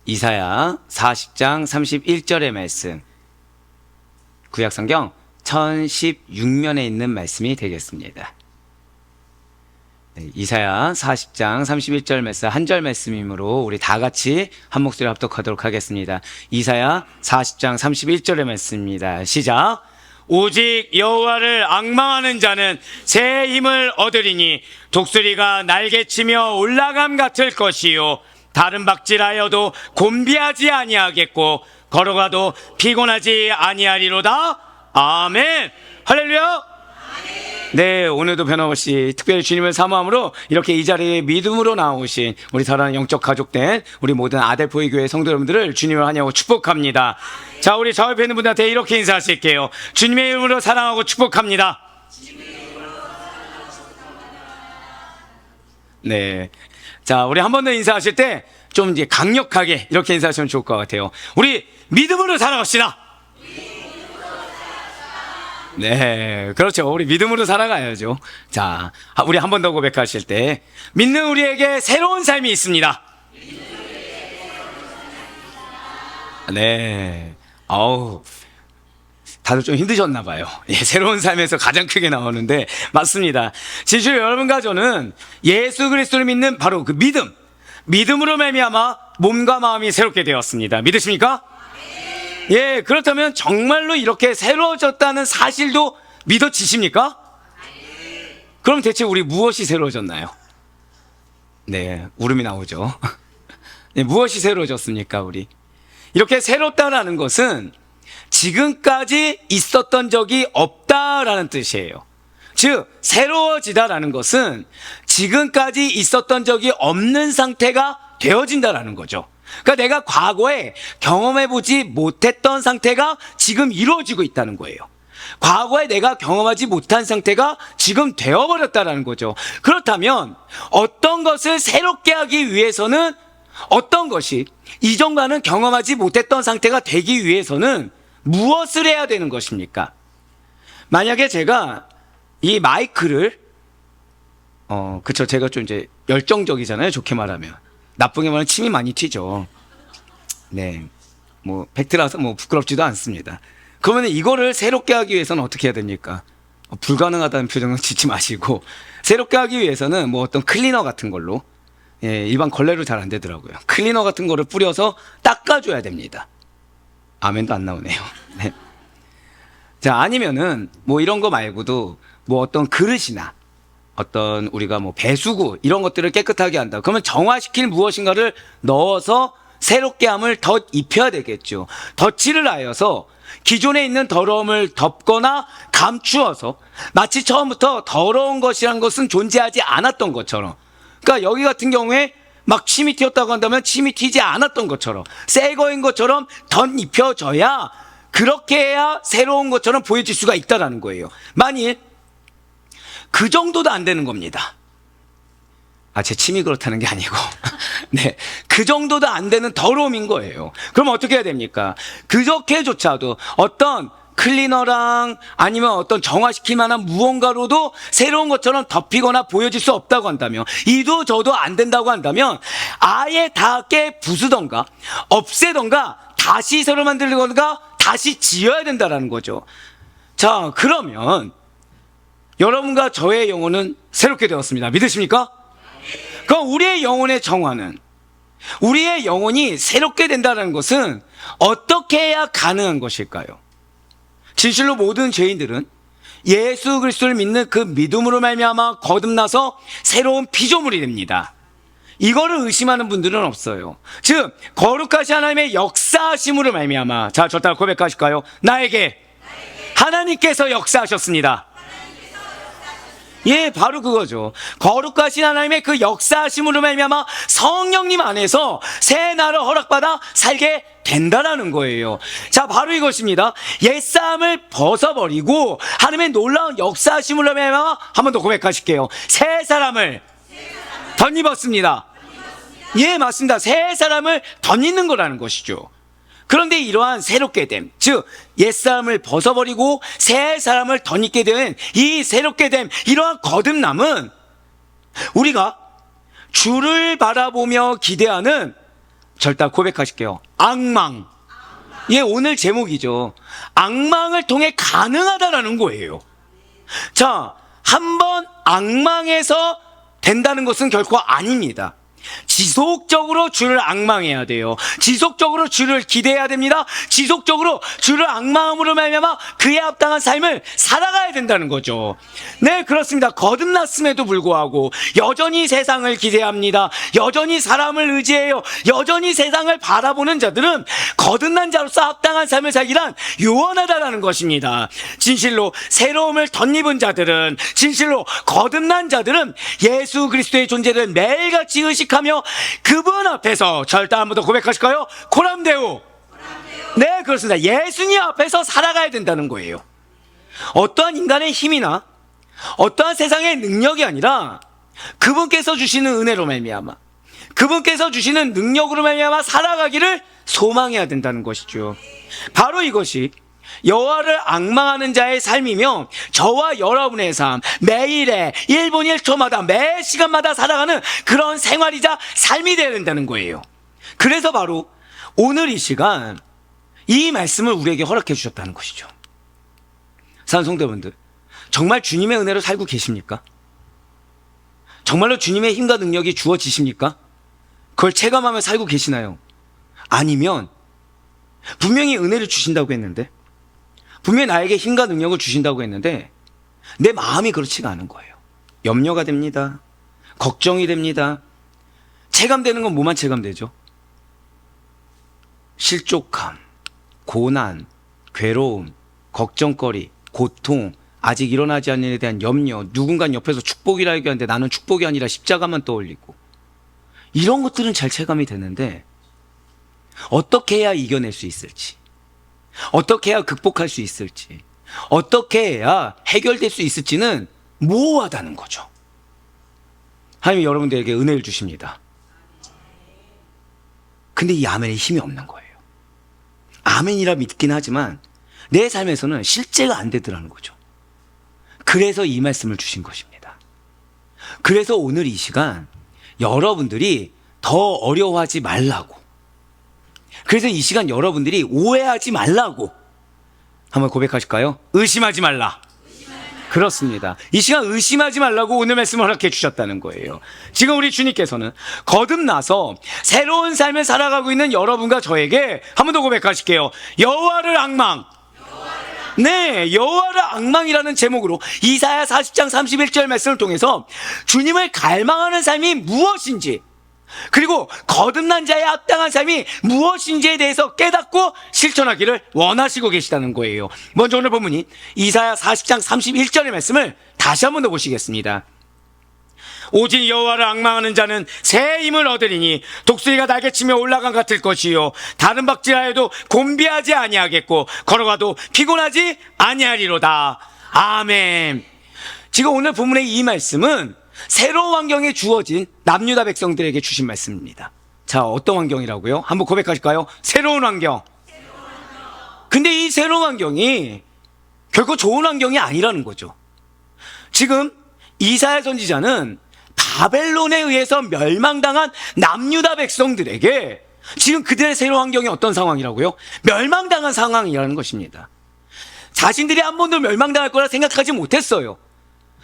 이사야 40장 31절의 말씀, 구약성경 1016면에 있는 말씀이 되겠습니다. 이사야 40장 31절 말씀, 한 절 말씀이므로 우리 다 같이 한 목소리 합독하도록 하겠습니다. 이사야 40장 31절의 말씀입니다. 시작. 오직 여호와를 앙망하는 자는 새 힘을 얻으리니 독수리가 날개치며 올라감 같을 것이요 다른 박질하여도 곤비하지 아니하겠고 걸어가도 피곤하지 아니하리로다. 아멘. 할렐루야. 네, 오늘도 변함없이 특별히 주님을 사모함으로 이렇게 이 자리에 믿음으로 나오신 우리 사랑하는 영적 가족된 우리 모든 아델포이 교회 성도 여러분들을 주님을 환영하고 축복합니다. 자, 우리 저 옆에 있는 분들한테 이렇게 인사하실게요. 주님의 이름으로 사랑하고 축복합니다. 네, 자, 우리 한 번 더 인사하실 때 좀 이제 강력하게 이렇게 인사하시면 좋을 것 같아요. 우리 믿음으로 살아갑시다. 네, 그렇죠. 우리 믿음으로 살아가야죠. 자, 우리 한 번 더 고백하실 때 믿는 우리에게 새로운 삶이 있습니다. 네, 아우, 다들 좀 힘드셨나 봐요. 예, 새로운 삶에서 가장 크게 나오는데 맞습니다. 진실 여러분과 저는 예수 그리스도를 믿는 바로 그 믿음으로 말미암아 몸과 마음이 새롭게 되었습니다. 믿으십니까? 예, 그렇다면 정말로 이렇게 새로워졌다는 사실도 믿어지십니까? 그럼 대체 우리 무엇이 새로워졌나요? 네, 울음이 나오죠. 네, 무엇이 새로워졌습니까, 우리? 이렇게 새롭다라는 것은 지금까지 있었던 적이 없다라는 뜻이에요. 즉, 새로워지다라는 것은 지금까지 있었던 적이 없는 상태가 되어진다라는 거죠. 그러니까 내가 과거에 경험해보지 못했던 상태가 지금 이루어지고 있다는 거예요. 과거에 내가 경험하지 못한 상태가 지금 되어버렸다는 거죠. 그렇다면 어떤 것을 새롭게 하기 위해서는, 어떤 것이 이전과는 경험하지 못했던 상태가 되기 위해서는 무엇을 해야 되는 것입니까? 만약에 제가 이 마이크를 그쵸, 제가 좀 이제 열정적이잖아요, 좋게 말하면. 나쁘게 말하면 침이 많이 튀죠. 네, 뭐 팩트라서 뭐 부끄럽지도 않습니다. 그러면 이거를 새롭게 하기 위해서는 어떻게 해야 됩니까? 불가능하다는 표정은 짓지 마시고, 새롭게 하기 위해서는 뭐 어떤 클리너 같은 걸로, 예, 일반 걸레로 잘 안 되더라고요. 클리너 같은 거를 뿌려서 닦아줘야 됩니다. 아멘도 안 나오네요. 네. 자, 아니면은 뭐 이런 거 말고도 뭐 어떤 그릇이나 어떤 우리가 뭐 배수구 이런 것들을 깨끗하게 한다. 그러면 정화시킬 무엇인가를 넣어서 새롭게 함을 덧 입혀야 되겠죠. 덧칠을 하여서 기존에 있는 더러움을 덮거나 감추어서 마치 처음부터 더러운 것이란 것은 존재하지 않았던 것처럼, 그러니까 여기 같은 경우에 막 침이 튀었다고 한다면 침이 튀지 않았던 것처럼 새 거인 것처럼 덧 입혀져야, 그렇게 해야 새로운 것처럼 보여질 수가 있다는 거예요. 만일 그 정도도 안 되는 겁니다. 제 침이 그렇다는 게 아니고 네, 그 정도도 안 되는 더러움인 거예요. 그럼 어떻게 해야 됩니까? 그렇게조차도 어떤 클리너랑 아니면 어떤 정화시킬 만한 무언가로도 새로운 것처럼 덮이거나 보여질 수 없다고 한다면, 이도 저도 안 된다고 한다면 아예 다 부수던가 없애던가 다시 새로 만들거나 다시 지어야 된다는 거죠. 자, 그러면 여러분과 저의 영혼은 새롭게 되었습니다. 믿으십니까? 그럼 우리의 영혼의 정화는, 우리의 영혼이 새롭게 된다는 것은 어떻게 해야 가능한 것일까요? 진실로 모든 죄인들은 예수 그리스도를 믿는 그 믿음으로 말미암아 거듭나서 새로운 피조물이 됩니다. 이거를 의심하는 분들은 없어요. 즉, 거룩하신 하나님의 역사하심으로 말미암아, 자, 저 따라 고백하실까요? 나에게 하나님께서 역사하셨습니다. 예, 바로 그거죠. 거룩하신 하나님의 그 역사하심으로 말미암아 성령님 안에서 새 나를 허락받아 살게 된다라는 거예요. 자, 바로 이것입니다. 옛사람을 벗어버리고 하나님의 놀라운 역사하심으로 말미암아, 한 번 더 고백하실게요. 새 사람을 덧입었습니다. 예, 맞습니다. 새 사람을 덧입는 거라는 것이죠. 그런데 이러한 새롭게 됨, 즉 옛사람을 벗어버리고 새 사람을 덧입게 된 이 새롭게 됨, 이러한 거듭남은 우리가 주를 바라보며 기대하는 절대 고백하실게요. 악망. 예, 오늘 제목이죠. 악망을 통해 가능하다라는 거예요. 자, 한번 악망에서 된다는 것은 결코 아닙니다. 지속적으로 주를 악망해야 돼요. 지속적으로 주를 기대해야 됩니다. 지속적으로 주를 악망함으로 말미암아 그에 합당한 삶을 살아가야 된다는 거죠. 네, 그렇습니다. 거듭났음에도 불구하고 여전히 세상을 기대합니다. 여전히 사람을 의지해요. 여전히 세상을 바라보는 자들은 거듭난 자로서 합당한 삶을 살기란 요원하다라는 것입니다. 진실로 새로움을 덧입은 자들은, 진실로 거듭난 자들은 예수 그리스도의 존재를 매일같이 의식하며 그분 앞에서 절대 한 번 더 고백하실까요? 코람데오. 네, 그렇습니다. 예수님 앞에서 살아가야 된다는 거예요. 어떠한 인간의 힘이나 어떠한 세상의 능력이 아니라 그분께서 주시는 은혜로 말미암아, 그분께서 주시는 능력으로 말미암아 살아가기를 소망해야 된다는 것이죠. 바로 이것이 여호와를 앙망하는 자의 삶이며 저와 여러분의 삶, 매일에 1분 1초마다 매 시간마다 살아가는 그런 생활이자 삶이 되어야 된다는 거예요. 그래서 바로 오늘 이 시간 이 말씀을 우리에게 허락해 주셨다는 것이죠. 사랑하는 성도분들, 정말 주님의 은혜로 살고 계십니까? 정말로 주님의 힘과 능력이 주어지십니까? 그걸 체감하며 살고 계시나요? 아니면 분명히 은혜를 주신다고 했는데, 분명히 나에게 힘과 능력을 주신다고 했는데 내 마음이 그렇지가 않은 거예요. 염려가 됩니다. 걱정이 됩니다. 체감되는 건 뭐만 체감되죠? 실족함, 고난, 괴로움, 걱정거리, 고통, 아직 일어나지 않는 일에 대한 염려, 누군가 옆에서 축복이라 얘기하는데 나는 축복이 아니라 십자가만 떠올리고, 이런 것들은 잘 체감이 되는데 어떻게 해야 이겨낼 수 있을지, 어떻게 해야 극복할 수 있을지, 어떻게 해야 해결될 수 있을지는 모호하다는 거죠. 하나님이 여러분들에게 은혜를 주십니다. 근데 이 아멘에 힘이 없는 거예요. 아멘이라 믿긴 하지만 내 삶에서는 실제가 안 되더라는 거죠. 그래서 이 말씀을 주신 것입니다. 그래서 오늘 이 시간 여러분들이 더 어려워하지 말라고, 그래서 이 시간 여러분들이 오해하지 말라고 한번 고백하실까요? 의심하지 말라. 그렇습니다. 이 시간 의심하지 말라고 오늘 말씀을 허락해 주셨다는 거예요. 지금 우리 주님께서는 거듭나서 새로운 삶을 살아가고 있는 여러분과 저에게 한 번 더 고백하실게요. 여호와를 앙망. 네, 여호와를 앙망이라는 제목으로 이사야 40장 31절 말씀을 통해서 주님을 갈망하는 삶이 무엇인지, 그리고 거듭난 자의 합당한 삶이 무엇인지에 대해서 깨닫고 실천하기를 원하시고 계시다는 거예요. 먼저 오늘 본문인 이사야 40장 31절의 말씀을 다시 한 번 더 보시겠습니다. 오직 여호와를 앙망하는 자는 새 힘을 얻으리니 독수리가 날개치며 올라간 같을 것이요 다른 박질하여도 곤비하지 아니하겠고 걸어가도 피곤하지 아니하리로다. 아멘. 지금 오늘 본문의 이 말씀은 새로운 환경에 주어진 남유다 백성들에게 주신 말씀입니다. 자, 어떤 환경이라고요? 한번 고백하실까요? 새로운 환경. 근데 이 새로운 환경이 결코 좋은 환경이 아니라는 거죠. 지금 이사야 선지자는 바벨론에 의해서 멸망당한 남유다 백성들에게 지금 그들의 새로운 환경이 어떤 상황이라고요? 멸망당한 상황이라는 것입니다. 자신들이 한 번도 멸망당할 거라 생각하지 못했어요.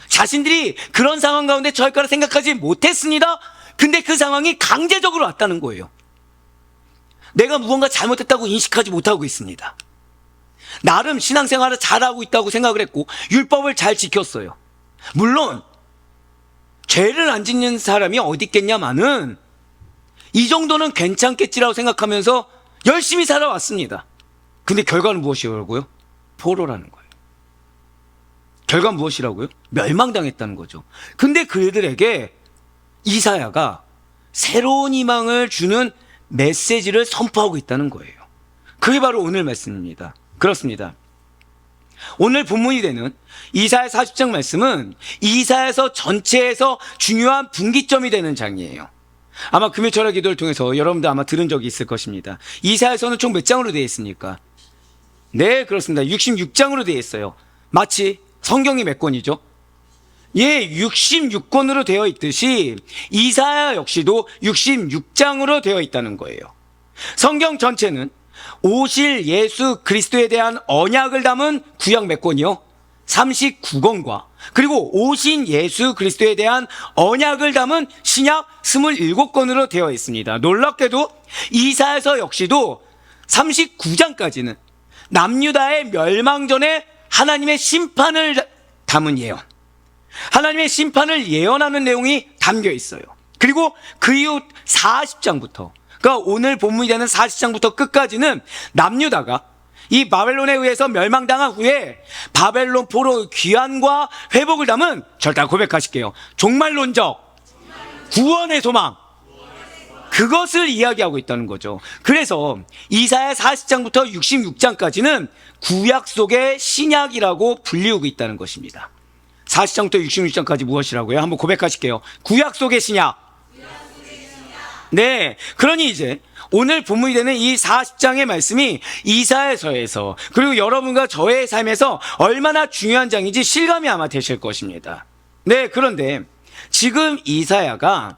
자신들이 그런 상황 가운데 처할 거라 생각하지 못했습니다. 근데 그 상황이 강제적으로 왔다는 거예요. 내가 무언가 잘못했다고 인식하지 못하고 있습니다. 나름 신앙생활을 잘하고 있다고 생각을 했고 율법을 잘 지켰어요. 물론 죄를 안 짓는 사람이 어디 있겠냐마는 이 정도는 괜찮겠지라고 생각하면서 열심히 살아왔습니다. 근데 결과는 무엇이라고요? 포로라는 거예요. 결과는 무엇이라고요? 멸망당했다는 거죠. 근데 그들에게 이사야가 새로운 희망을 주는 메시지를 선포하고 있다는 거예요. 그게 바로 오늘 말씀입니다. 그렇습니다. 오늘 본문이 되는 이사야 40장 말씀은 이사야서 전체에서 중요한 분기점이 되는 장이에요. 아마 금요 철학 기도를 통해서 여러분도 아마 들은 적이 있을 것입니다. 이사야서는 총 몇 장으로 되어 있습니까? 네, 그렇습니다. 66장으로 되어 있어요. 마치 성경이 몇 권이죠? 예, 66권으로 되어 있듯이 이사야 역시도 66장으로 되어 있다는 거예요. 성경 전체는 오실 예수 그리스도에 대한 언약을 담은 구약 몇 권이요? 39권과 그리고 오신 예수 그리스도에 대한 언약을 담은 신약 27권으로 되어 있습니다. 놀랍게도 이사야서 역시도 39장까지는 남유다의 멸망 전에 하나님의 심판을 담은 예언, 하나님의 심판을 예언하는 내용이 담겨 있어요. 그리고 그 이후 40장부터, 그러니까 오늘 본문이 되는 40장부터 끝까지는 남유다가 이 바벨론에 의해서 멸망당한 후에 바벨론 포로 귀환과 회복을 담은, 절대 고백하실게요, 종말론적 구원의 소망, 그것을 이야기하고 있다는 거죠. 그래서 이사야 40장부터 66장까지는 구약 속의 신약이라고 불리우고 있다는 것입니다. 40장부터 66장까지 무엇이라고요? 한번 고백하실게요. 구약 속의 신약. 네, 그러니 이제 오늘 본문이 되는 이 40장의 말씀이 이사야서에서, 그리고 여러분과 저의 삶에서 얼마나 중요한 장인지 실감이 아마 되실 것입니다. 네, 그런데 지금 이사야가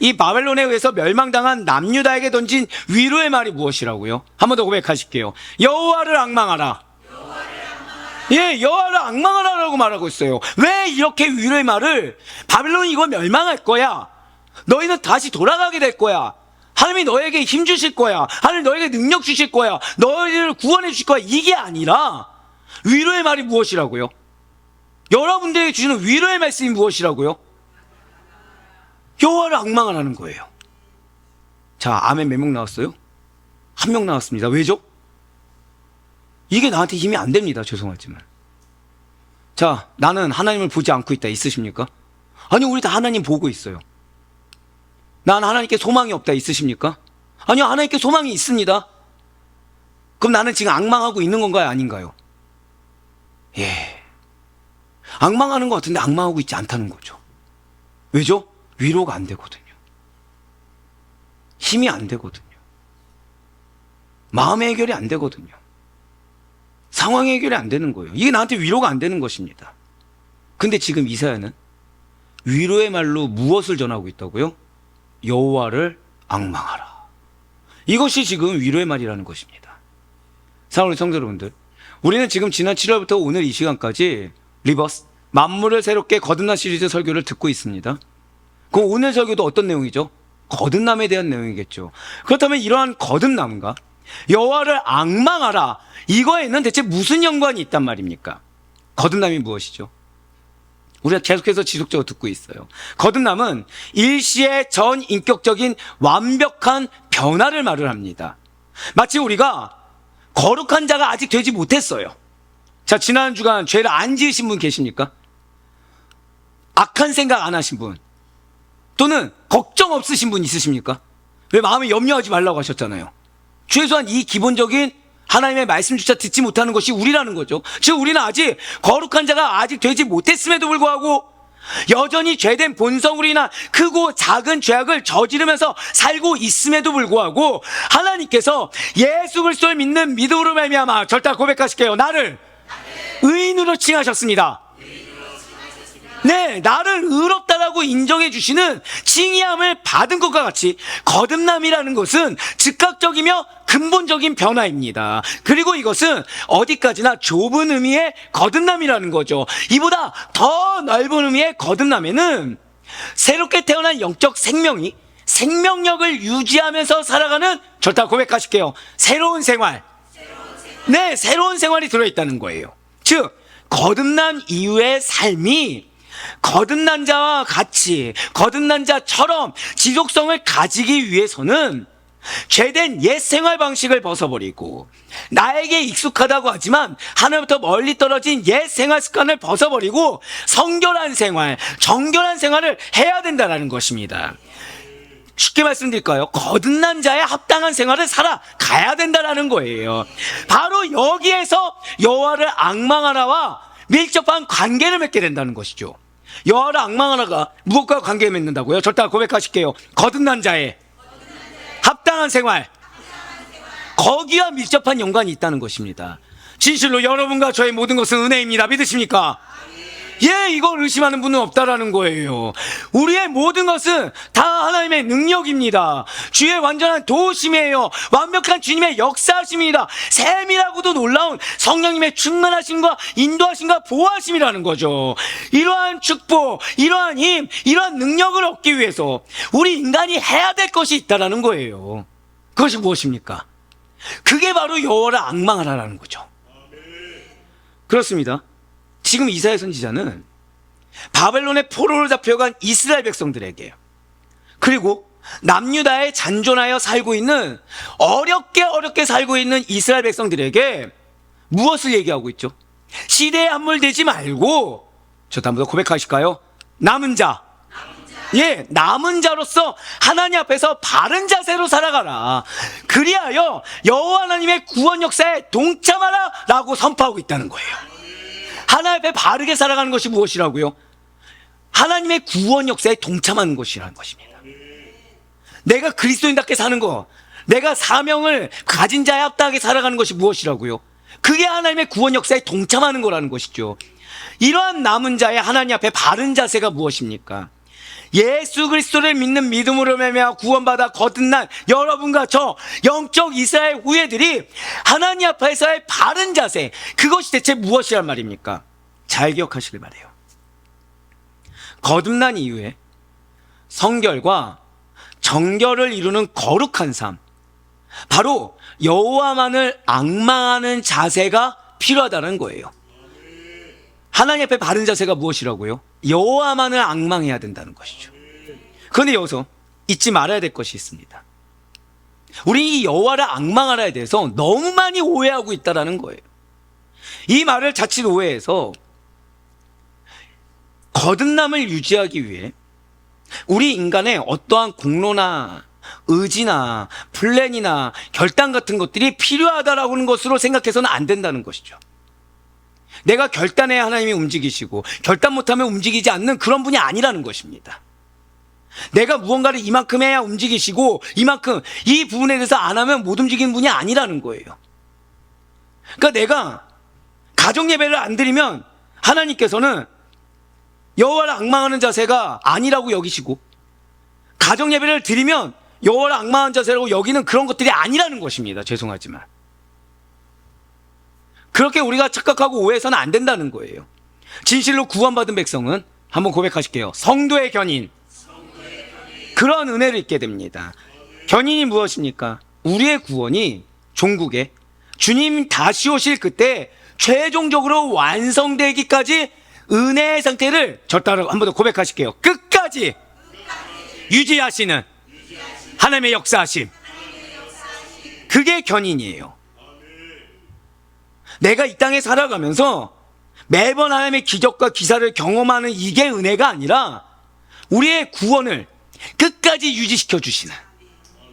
이 바벨론에 의해서 멸망당한 남유다에게 던진 위로의 말이 무엇이라고요? 한 번 더 고백하실게요. 여호와를 앙망하라. 예, 여호와를 앙망하라라고 말하고 있어요. 왜 이렇게 위로의 말을, 바벨론이 이거 멸망할 거야, 너희는 다시 돌아가게 될 거야, 하나님이 너에게 힘 주실 거야, 하나님 너에게 능력 주실 거야, 너희를 구원해 주실 거야, 이게 아니라 위로의 말이 무엇이라고요? 여러분들에게 주시는 위로의 말씀이 무엇이라고요? 여호와를 앙망하라는 거예요. 자, 아멘 몇 명 나왔어요? 한 명 나왔습니다. 왜죠? 이게 나한테 힘이 안 됩니다. 죄송하지만. 자, 나는 하나님을 보지 않고 있다 있으십니까? 아니요, 우리 다 하나님 보고 있어요. 난 하나님께 소망이 없다 있으십니까? 아니요, 하나님께 소망이 있습니다. 그럼 나는 지금 앙망하고 있는 건가요? 아닌가요? 예, 앙망하는 것 같은데 앙망하고 있지 않다는 거죠. 왜죠? 위로가 안 되거든요. 힘이 안 되거든요. 마음의 해결이 안 되거든요. 상황의 해결이 안 되는 거예요. 이게 나한테 위로가 안 되는 것입니다. 근데 지금 이사야는 위로의 말로 무엇을 전하고 있다고요? 여호와를 앙망하라. 이것이 지금 위로의 말이라는 것입니다. 사랑하는 성도 여러분들, 우리는 지금 지난 7월부터 오늘 이 시간까지 리버스, 만물을 새롭게 거듭난 시리즈 설교를 듣고 있습니다. 그 오늘 설교도 어떤 내용이죠? 거듭남에 대한 내용이겠죠. 그렇다면 이러한 거듭남과 여호와를 앙망하라, 이거에는 대체 무슨 연관이 있단 말입니까? 거듭남이 무엇이죠? 우리가 계속해서 지속적으로 듣고 있어요. 거듭남은 일시의 전 인격적인 완벽한 변화를 말을 합니다. 마치 우리가 거룩한 자가 아직 되지 못했어요. 자, 지난 주간 죄를 안 지으신 분 계십니까? 악한 생각 안 하신 분, 또는 걱정 없으신 분 있으십니까? 왜 마음에 염려하지 말라고 하셨잖아요. 최소한 이 기본적인 하나님의 말씀조차 듣지 못하는 것이 우리라는 거죠. 즉 우리는 아직 거룩한 자가 아직 되지 못했음에도 불구하고 여전히 죄된 본성으로 인한 크고 작은 죄악을 저지르면서 살고 있음에도 불구하고 하나님께서 예수 그리스도를 믿는 믿음으로 말미암아, 절대 고백하실게요, 나를 의인으로 칭하셨습니다. 네, 나를 의롭다라고 인정해 주시는 칭의함을 받은 것과 같이 거듭남이라는 것은 즉각적이며 근본적인 변화입니다. 그리고 이것은 어디까지나 좁은 의미의 거듭남이라는 거죠. 이보다 더 넓은 의미의 거듭남에는 새롭게 태어난 영적 생명이 생명력을 유지하면서 살아가는, 절대 고백하실게요, 새로운 생활. 네, 새로운 생활이 들어있다는 거예요. 즉 거듭남 이후의 삶이 거듭난 자와 같이, 거듭난 자처럼 지속성을 가지기 위해서는 죄된 옛 생활 방식을 벗어버리고, 나에게 익숙하다고 하지만 하나님부터 멀리 떨어진 옛 생활 습관을 벗어버리고 성결한 생활, 정결한 생활을 해야 된다는 것입니다. 쉽게 말씀드릴까요? 거듭난 자에 합당한 생활을 살아가야 된다는 거예요. 바로 여기에서 여호와를 앙망하라와 밀접한 관계를 맺게 된다는 것이죠. 여호와를 앙망하라가 무엇과 관계를 맺는다고요? 절대 고백하실게요. 거듭난 자에 합당한 생활, 거기와 밀접한 연관이 있다는 것입니다. 진실로 여러분과 저의 모든 것은 은혜입니다. 믿으십니까? 이걸 의심하는 분은 없다라는 거예요. 우리의 모든 것은 다 하나님의 능력입니다. 주의 완전한 도우심이에요. 완벽한 주님의 역사하심입니다. 셈이라고도 놀라운 성령님의 충만하심과 인도하심과 보호하심이라는 거죠. 이러한 축복, 이러한 힘, 이러한 능력을 얻기 위해서 우리 인간이 해야 될 것이 있다라는 거예요. 그것이 무엇입니까? 그게 바로 여호와를 앙망하라는 거죠. 그렇습니다. 지금 이사야 선지자는 바벨론의 포로로 잡혀간 이스라엘 백성들에게, 그리고 남유다에 잔존하여 살고 있는 어렵게 살고 있는 이스라엘 백성들에게 무엇을 얘기하고 있죠? 시대에 함몰되지 말고, 저도 한번 더 고백하실까요? 남은 자, 남은 자로서 하나님 앞에서 바른 자세로 살아가라. 그리하여 여호와 하나님의 구원 역사에 동참하라 라고 선포하고 있다는 거예요. 하나님 앞에 바르게 살아가는 것이 무엇이라고요? 하나님의 구원 역사에 동참하는 것이라는 것입니다. 내가 그리스도인답게 사는 것, 내가 사명을 가진 자에 합당하게 살아가는 것이 무엇이라고요? 그게 하나님의 구원 역사에 동참하는 거라는 것이죠. 이러한 남은 자의 하나님 앞에 바른 자세가 무엇입니까? 예수 그리스도를 믿는 믿음으로 말미암아 구원받아 거듭난 여러분과 저 영적 이스라엘 후예들이 하나님 앞에서의 바른 자세, 그것이 대체 무엇이란 말입니까? 잘 기억하시길 바라요. 거듭난 이후에 성결과 정결을 이루는 거룩한 삶, 바로 여호와만을 앙망하는 자세가 필요하다는 거예요. 하나님 앞에 바른 자세가 무엇이라고요? 여호와만을 앙망해야 된다는 것이죠. 그런데 여기서 잊지 말아야 될 것이 있습니다. 우리 이 여호와를 앙망하라에 대해서 너무 많이 오해하고 있다는 거예요. 이 말을 자칫 오해해서 거듭남을 유지하기 위해 우리 인간의 어떠한 공로나 의지나 플랜이나 결단 같은 것들이 필요하다라고 하는 것으로 생각해서는 안 된다는 것이죠. 내가 결단해야 하나님이 움직이시고 결단 못하면 움직이지 않는 그런 분이 아니라는 것입니다. 내가 무언가를 이만큼 해야 움직이시고 이만큼 이 부분에 대해서 안 하면 못 움직이는 분이 아니라는 거예요. 그러니까 내가 가정 예배를 안 드리면 하나님께서는 여호와를 앙망하는 자세가 아니라고 여기시고, 가정 예배를 드리면 여호와를 앙망하는 자세라고 여기는 그런 것들이 아니라는 것입니다. 죄송하지만 그렇게 우리가 착각하고 오해해서는 안 된다는 거예요. 진실로 구원받은 백성은, 한번 고백하실게요, 성도의 견인, 그런 은혜를 입게 됩니다. 견인이 무엇입니까? 우리의 구원이 종국에 주님 다시 오실 그때 최종적으로 완성되기까지 은혜의 상태를, 저 따라 한 번 더 고백하실게요, 끝까지 유지하시는 하나님의 역사하심, 그게 견인이에요. 내가 이 땅에 살아가면서 매번 하나님의 기적과 기사를 경험하는 이게 은혜가 아니라 우리의 구원을 끝까지 유지시켜 주시는,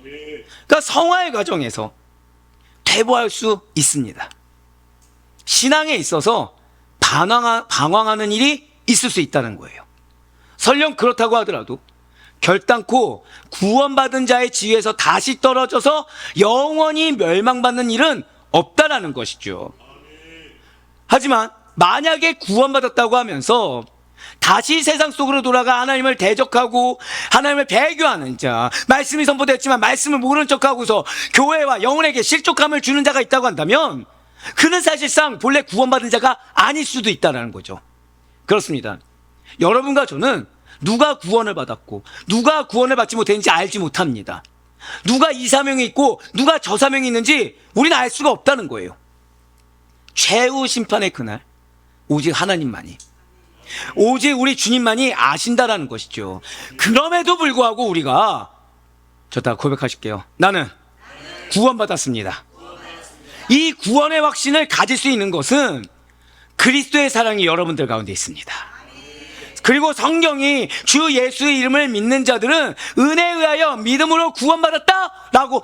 그러니까 성화의 과정에서 퇴보할 수 있습니다. 신앙에 있어서 방황하는 일이 있을 수 있다는 거예요. 설령 그렇다고 하더라도 결단코 구원받은 자의 지위에서 다시 떨어져서 영원히 멸망받는 일은 없다라는 것이죠. 하지만 만약에 구원받았다고 하면서 다시 세상 속으로 돌아가 하나님을 대적하고 하나님을 배교하는 자, 말씀이 선포됐지만 말씀을 모르는 척하고서 교회와 영혼에게 실족함을 주는 자가 있다고 한다면 그는 사실상 본래 구원받은 자가 아닐 수도 있다는 거죠. 그렇습니다. 여러분과 저는 누가 구원을 받았고 누가 구원을 받지 못했는지 알지 못합니다. 누가 이 사명이 있고 누가 저 사명이 있는지 우리는 알 수가 없다는 거예요. 최후 심판의 그날 오직 하나님만이, 오직 우리 주님만이 아신다라는 것이죠. 그럼에도 불구하고 우리가, 저 다 고백하실게요, 나는 구원받았습니다. 이 구원의 확신을 가질 수 있는 것은 그리스도의 사랑이 여러분들 가운데 있습니다. 그리고 성경이 주 예수의 이름을 믿는 자들은 은혜에 의하여 믿음으로 구원받았다라고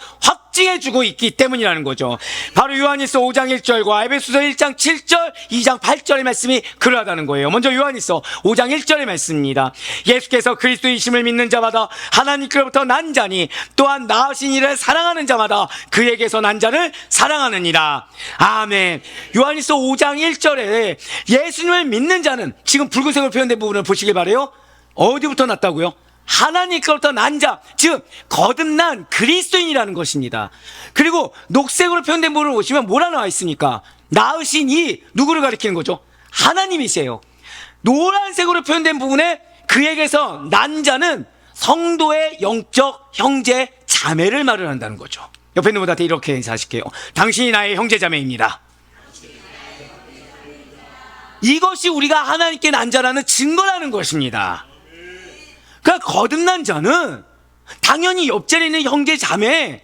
확증해주고 있기 때문이라는 거죠. 바로 요한일서 5장 1절과 에베소서 1장 7절, 2장 8절의 말씀이 그러하다는 거예요. 먼저 요한일서 5장 1절의 말씀입니다. 예수께서 그리스도이심을 믿는 자마다 하나님께로부터 난 자니 또한 나으신 이를 사랑하는 자마다 그에게서 난 자를 사랑하느니라. 아멘. 요한일서 5장 1절에 예수님을 믿는 자는, 지금 붉은색으로 표현된 부분을 보시길 바라요. 어디부터 났다고요? 하나님께로부터 난 자, 즉 거듭난 그리스도인이라는 것입니다. 그리고 녹색으로 표현된 부분을 보시면 뭐라 나와 있습니까? 나으신 이, 누구를 가리키는 거죠? 하나님이세요. 노란색으로 표현된 부분에 그에게서 난 자는 성도의 영적 형제 자매를 말을 한다는 거죠. 옆에 있는 분한테 이렇게 인사하실게요. 당신이 나의 형제 자매입니다. 이것이 우리가 하나님께 난 자라는 증거라는 것입니다. 그러니까 거듭난 자는 당연히 옆자리에 있는 형제 자매,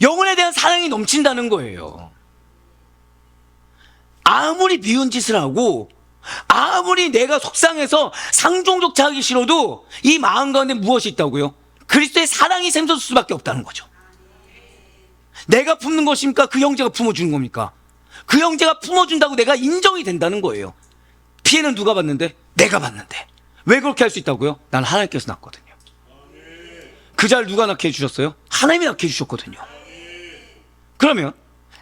영혼에 대한 사랑이 넘친다는 거예요. 아무리 미운 짓을 하고 아무리 내가 속상해서 상종조차 하기 싫어도 이 마음 가운데 무엇이 있다고요? 그리스도의 사랑이 샘솟을 수밖에 없다는 거죠. 내가 품는 것입니까? 그 형제가 품어주는 겁니까? 그 형제가 품어준다고 내가 인정이 된다는 거예요. 피해는 누가 받는데? 내가 받는데. 왜 그렇게 할 수 있다고요? 난 하나님께서 낳거든요. 그 자를 누가 낳게 해주셨어요? 하나님이 낳게 해주셨거든요. 그러면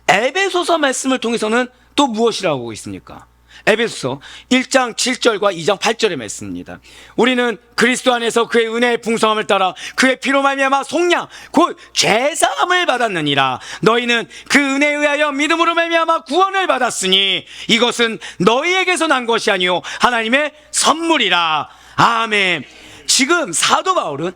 에베소서 말씀을 통해서는 또 무엇이라고 하고 있습니까? 에베소서 1장 7절과 2장 8절의 말씀입니다. 우리는 그리스도 안에서 그의 은혜의 풍성함을 따라 그의 피로 말미암아 속량 곧 죄사함을 받았느니라. 너희는 그 은혜에 의하여 믿음으로 말미암아 구원을 받았으니 이것은 너희에게서 난 것이 아니요 하나님의 선물이라. 아멘. 지금 사도 바울은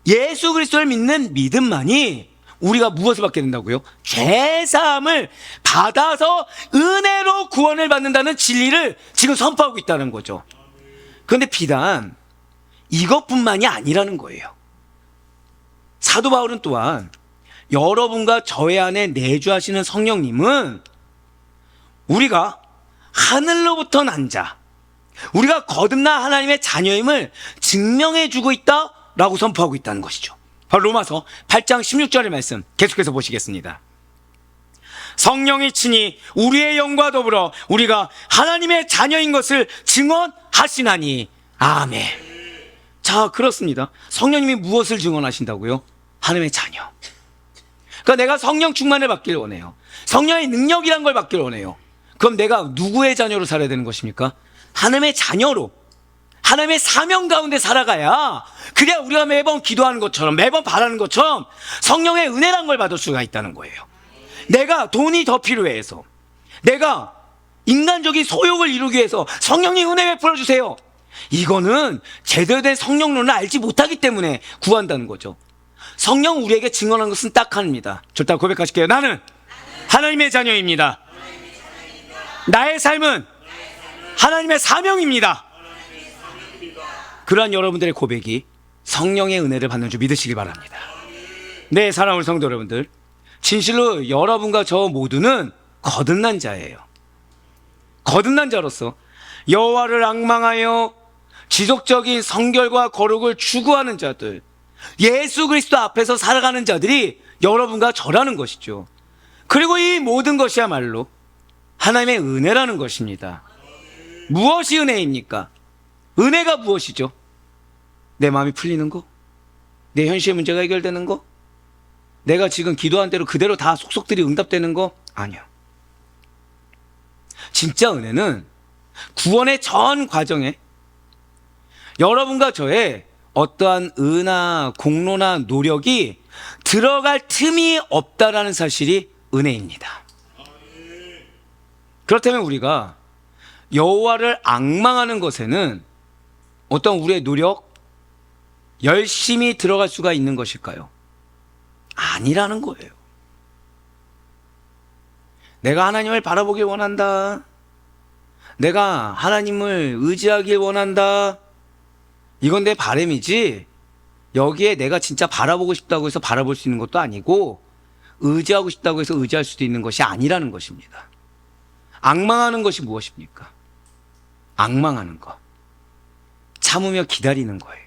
예수 그리스도를 믿는 믿음만이 우리가 무엇을 받게 된다고요? 죄사함을 받아서 은혜로 구원을 받는다는 진리를 지금 선포하고 있다는 거죠. 그런데 비단 이것뿐만이 아니라는 거예요. 사도 바울은 또한 여러분과 저의 안에 내주하시는 성령님은 우리가 하늘로부터 난 자, 우리가 거듭난 하나님의 자녀임을 증명해 주고 있다라고 선포하고 있다는 것이죠. 바로 로마서 8장 16절의 말씀 계속해서 보시겠습니다. 성령이 친히 우리의 영과 더불어 우리가 하나님의 자녀인 것을 증언하시나니. 아멘. 자, 그렇습니다. 성령님이 무엇을 증언하신다고요? 하나님의 자녀. 그러니까 내가 성령 충만을 받기를 원해요. 성령의 능력이란 걸 받기를 원해요. 그럼 내가 누구의 자녀로 살아야 되는 것입니까? 하나님의 자녀로, 하나님의 사명 가운데 살아가야, 그래야 우리가 매번 기도하는 것처럼, 매번 바라는 것처럼 성령의 은혜란 걸 받을 수가 있다는 거예요. 내가 돈이 더 필요해서, 내가 인간적인 소욕을 이루기 위해서 성령님 은혜 베풀어 주세요, 이거는 제대로 된 성령론을 알지 못하기 때문에 구한다는 거죠. 성령 우리에게 증언한 것은 딱 하나입니다. 절대 고백하실게요. 나는 하나님의 자녀입니다. 나의 삶은 하나님의 사명입니다. 그러한 여러분들의 고백이 성령의 은혜를 받는 줄 믿으시길 바랍니다. 네, 사랑하는 성도 여러분들, 진실로 여러분과 저 모두는 거듭난 자예요. 거듭난 자로서 여호와를 앙망하여 지속적인 성결과 거룩을 추구하는 자들, 예수 그리스도 앞에서 살아가는 자들이 여러분과 저라는 것이죠. 그리고 이 모든 것이야말로 하나님의 은혜라는 것입니다. 무엇이 은혜입니까? 은혜가 무엇이죠? 내 마음이 풀리는 거? 내 현실의 문제가 해결되는 거? 내가 지금 기도한 대로 그대로 다 속속들이 응답되는 거? 아니요. 진짜 은혜는 구원의 전 과정에 여러분과 저의 어떠한 은하, 공로나 노력이 들어갈 틈이 없다라는 사실이 은혜입니다. 그렇다면 우리가 여호와를 앙망하는 것에는 어떤 우리의 노력, 열심히 들어갈 수가 있는 것일까요? 아니라는 거예요. 내가 하나님을 바라보길 원한다, 내가 하나님을 의지하길 원한다, 이건 내 바람이지 여기에 내가 진짜 바라보고 싶다고 해서 바라볼 수 있는 것도 아니고 의지하고 싶다고 해서 의지할 수도 있는 것이 아니라는 것입니다. 앙망하는 것이 무엇입니까? 앙망하는 것, 참으며 기다리는 거예요.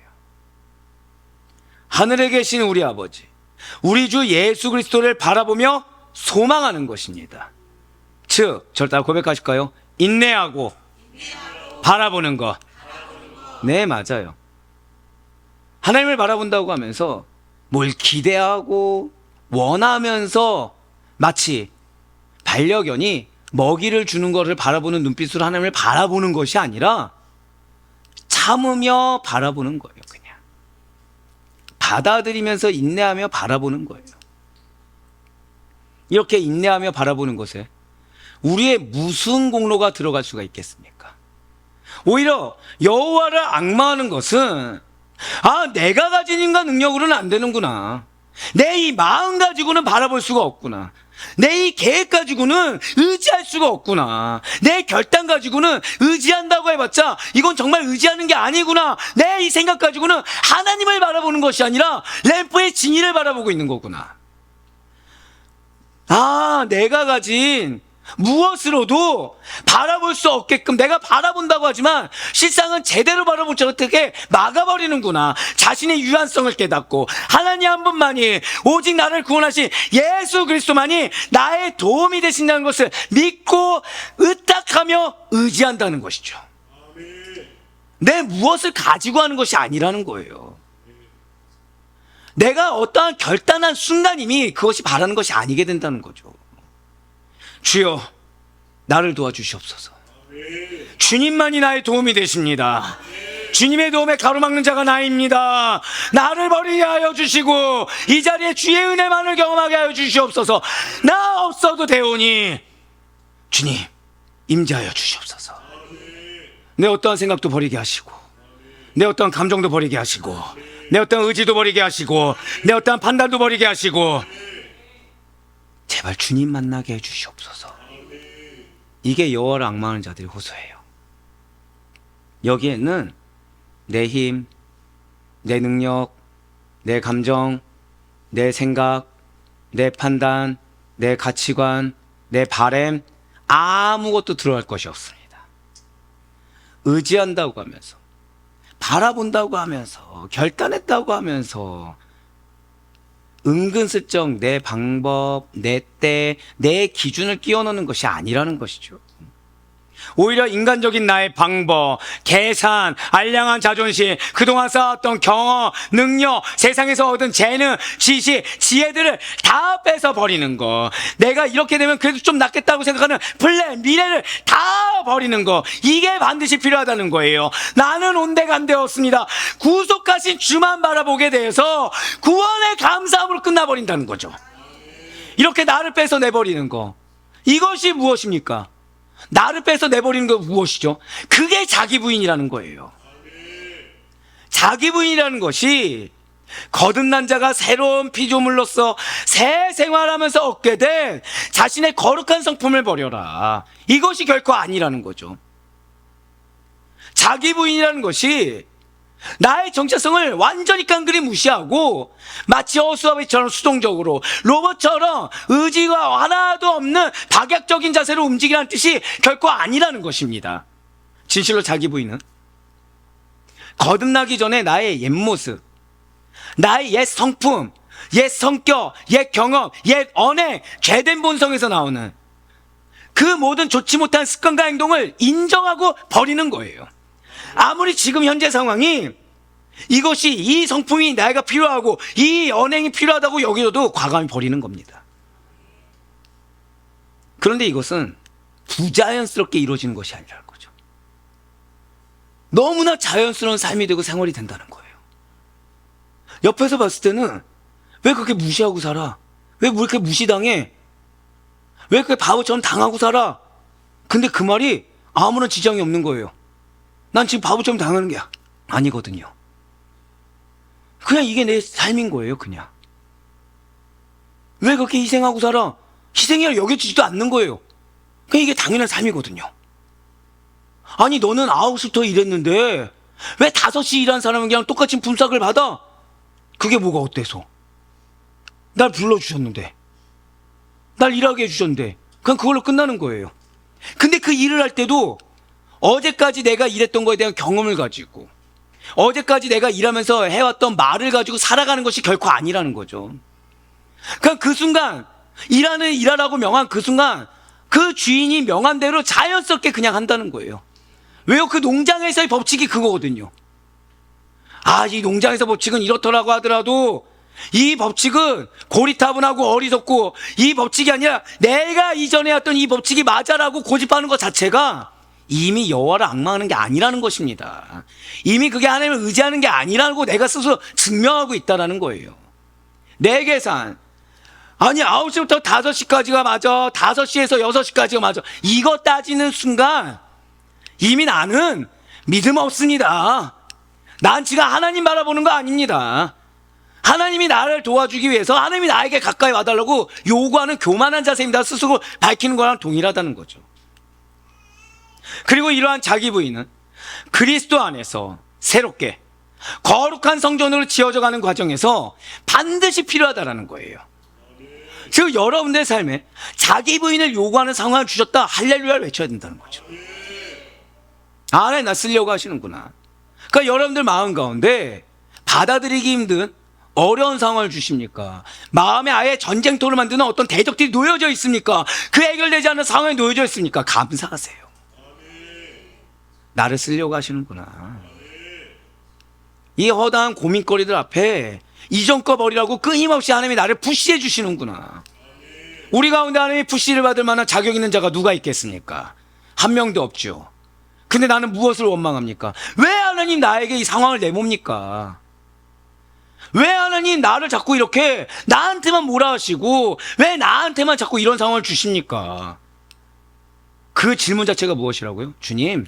하늘에 계신 우리 아버지, 우리 주 예수 그리스도를 바라보며 소망하는 것입니다. 즉, 저를 따라 고백하실까요? 인내하고 바라보는 것. 네, 맞아요. 하나님을 바라본다고 하면서 뭘 기대하고 원하면서 마치 반려견이 먹이를 주는 것을 바라보는 눈빛으로 하나님을 바라보는 것이 아니라 참으며 바라보는 거예요. 그냥 받아들이면서 인내하며 바라보는 거예요. 이렇게 인내하며 바라보는 것에 우리의 무슨 공로가 들어갈 수가 있겠습니까? 오히려 여호와를 앙망하는 것은 내가 가진 인간 능력으로는 안 되는구나. 내 이 마음 가지고는 바라볼 수가 없구나. 내 이 계획 가지고는 의지할 수가 없구나. 내 결단 가지고는 의지한다고 해봤자 이건 정말 의지하는 게 아니구나. 내 이 생각 가지고는 하나님을 바라보는 것이 아니라 램프의 진리를 바라보고 있는 거구나. 내가 가진 무엇으로도 바라볼 수 없게끔 내가 바라본다고 하지만 실상은 제대로 바라보지 못하게 막아버리는구나. 자신의 유한성을 깨닫고 하나님 한 분만이, 오직 나를 구원하신 예수 그리스도만이 나의 도움이 되신다는 것을 믿고 의탁하며 의지한다는 것이죠. 내 무엇을 가지고 하는 것이 아니라는 거예요. 내가 어떠한 결단한 순간임이 그것이 바라는 것이 아니게 된다는 거죠. 주여, 나를 도와주시옵소서. 주님만이 나의 도움이 되십니다. 주님의 도움에 가로막는 자가 나입니다. 나를 버리게 하여 주시고 이 자리에 주의 은혜만을 경험하게 하여 주시옵소서. 나 없어도 되오니 주님 임재하여 주시옵소서. 내 어떠한 생각도 버리게 하시고, 내 어떠한 감정도 버리게 하시고, 내 어떠한 의지도 버리게 하시고, 내 어떠한 판단도 버리게 하시고, 제발 주님 만나게 해주시옵소서. 이게 여호와를 앙망하는 자들의 호소예요. 여기에는 내 힘, 내 능력, 내 감정, 내 생각, 내 판단, 내 가치관, 내 바램 아무것도 들어갈 것이 없습니다. 의지한다고 하면서, 바라본다고 하면서, 결단했다고 하면서 은근슬쩍 내 방법, 내 때, 내 기준을 끼워 넣는 것이 아니라는 것이죠. 오히려 인간적인 나의 방법, 계산, 알량한 자존심, 그동안 쌓았던 경험, 능력, 세상에서 얻은 재능, 지식, 지혜들을 다 뺏어버리는 거. 내가 이렇게 되면 그래도 좀 낫겠다고 생각하는 플랜, 미래를 다 버리는 거. 이게 반드시 필요하다는 거예요. 나는 온데간데 없습니다. 구속하신 주만 바라보게 돼서 구원의 감사함으로 끝나버린다는 거죠. 이렇게 나를 뺏어내버리는 거. 이것이 무엇입니까? 나를 뺏어 내버리는 건 무엇이죠? 그게 자기 부인이라는 거예요. 자기 부인이라는 것이 거듭난 자가 새로운 피조물로서 새 생활하면서 얻게 된 자신의 거룩한 성품을 버려라. 이것이 결코 아니라는 거죠. 자기 부인이라는 것이 나의 정체성을 완전히 깡그리 무시하고 마치 허수아비처럼 수동적으로 로봇처럼 의지가 하나도 없는 박약적인 자세로 움직이라는 뜻이 결코 아니라는 것입니다. 진실로 자기 부인은 거듭나기 전에 나의 옛 모습, 나의 옛 성품, 옛 성격, 옛 경험, 옛 언행, 죄된 본성에서 나오는 그 모든 좋지 못한 습관과 행동을 인정하고 버리는 거예요. 아무리 지금 현재 상황이 이것이 이 성품이 내가 필요하고 이 언행이 필요하다고 여기서도 과감히 버리는 겁니다. 그런데 이것은 부자연스럽게 이루어지는 것이 아니라는 거죠. 너무나 자연스러운 삶이 되고 생활이 된다는 거예요. 옆에서 봤을 때는 왜 그렇게 무시하고 살아? 왜 그렇게 무시당해? 왜 그렇게 바보처럼 당하고 살아? 근데 그 말이 아무런 지장이 없는 거예요. 난 지금 바보처럼 당하는 게 아니거든요. 그냥 이게 내 삶인 거예요. 그냥 왜 그렇게 희생하고 살아? 희생이라 여겨지지도 않는 거예요. 그냥 이게 당연한 삶이거든요. 아니 너는 9시부터 일했는데 왜 5시 일한 사람은 그냥 똑같이 품삯을 받아? 그게 뭐가 어때서? 날 불러주셨는데, 날 일하게 해주셨는데 그냥 그걸로 끝나는 거예요. 근데 그 일을 할 때도 어제까지 내가 일했던 거에 대한 경험을 가지고, 어제까지 내가 일하면서 해왔던 말을 가지고 살아가는 것이 결코 아니라는 거죠. 그러니까 그 순간 일하라고 명한 그 순간 그 주인이 명한 대로 자연스럽게 그냥 한다는 거예요. 왜요? 그 농장에서의 법칙이 그거거든요. 이 농장에서 법칙은 이렇더라고 하더라도 이 법칙은 고리타분하고 어리석고 이 법칙이 아니라 내가 이전에 했던 이 법칙이 맞아라고 고집하는 것 자체가 이미 여호와를 앙망하는 게 아니라는 것입니다. 이미 그게 하나님을 의지하는 게 아니라고 내가 스스로 증명하고 있다는 거예요. 내 계산 9시부터 5시까지가 맞아, 5시에서 6시까지가 맞아, 이거 따지는 순간 이미 나는 믿음 없습니다. 난 지금 하나님 바라보는 거 아닙니다. 하나님이 나를 도와주기 위해서 하나님이 나에게 가까이 와달라고 요구하는 교만한 자세입니다. 스스로 밝히는 거랑 동일하다는 거죠. 그리고 이러한 자기 부인은 그리스도 안에서 새롭게 거룩한 성전으로 지어져 가는 과정에서 반드시 필요하다는 거예요. 즉 여러분들의 삶에 자기 부인을 요구하는 상황을 주셨다, 할렐루야를 외쳐야 된다는 거죠. 나 쓰려고 하시는구나. 그러니까 여러분들 마음 가운데 받아들이기 힘든 어려운 상황을 주십니까? 마음에 아예 전쟁터를 만드는 어떤 대적들이 놓여져 있습니까? 그 해결되지 않는 상황에 놓여져 있습니까? 감사하세요. 나를 쓰려고 하시는구나. 이 허다한 고민거리들 앞에 이전 거 버리라고 끊임없이 하나님이 나를 푸시해 주시는구나. 우리 가운데 하나님이 푸시를 받을 만한 자격 있는 자가 누가 있겠습니까? 한 명도 없죠. 근데 나는 무엇을 원망합니까? 왜 하나님 나에게 이 상황을 내몹니까? 왜 하나님 나를 자꾸 이렇게 나한테만 몰아하시고 왜 나한테만 자꾸 이런 상황을 주십니까? 그 질문 자체가 무엇이라고요? 주님,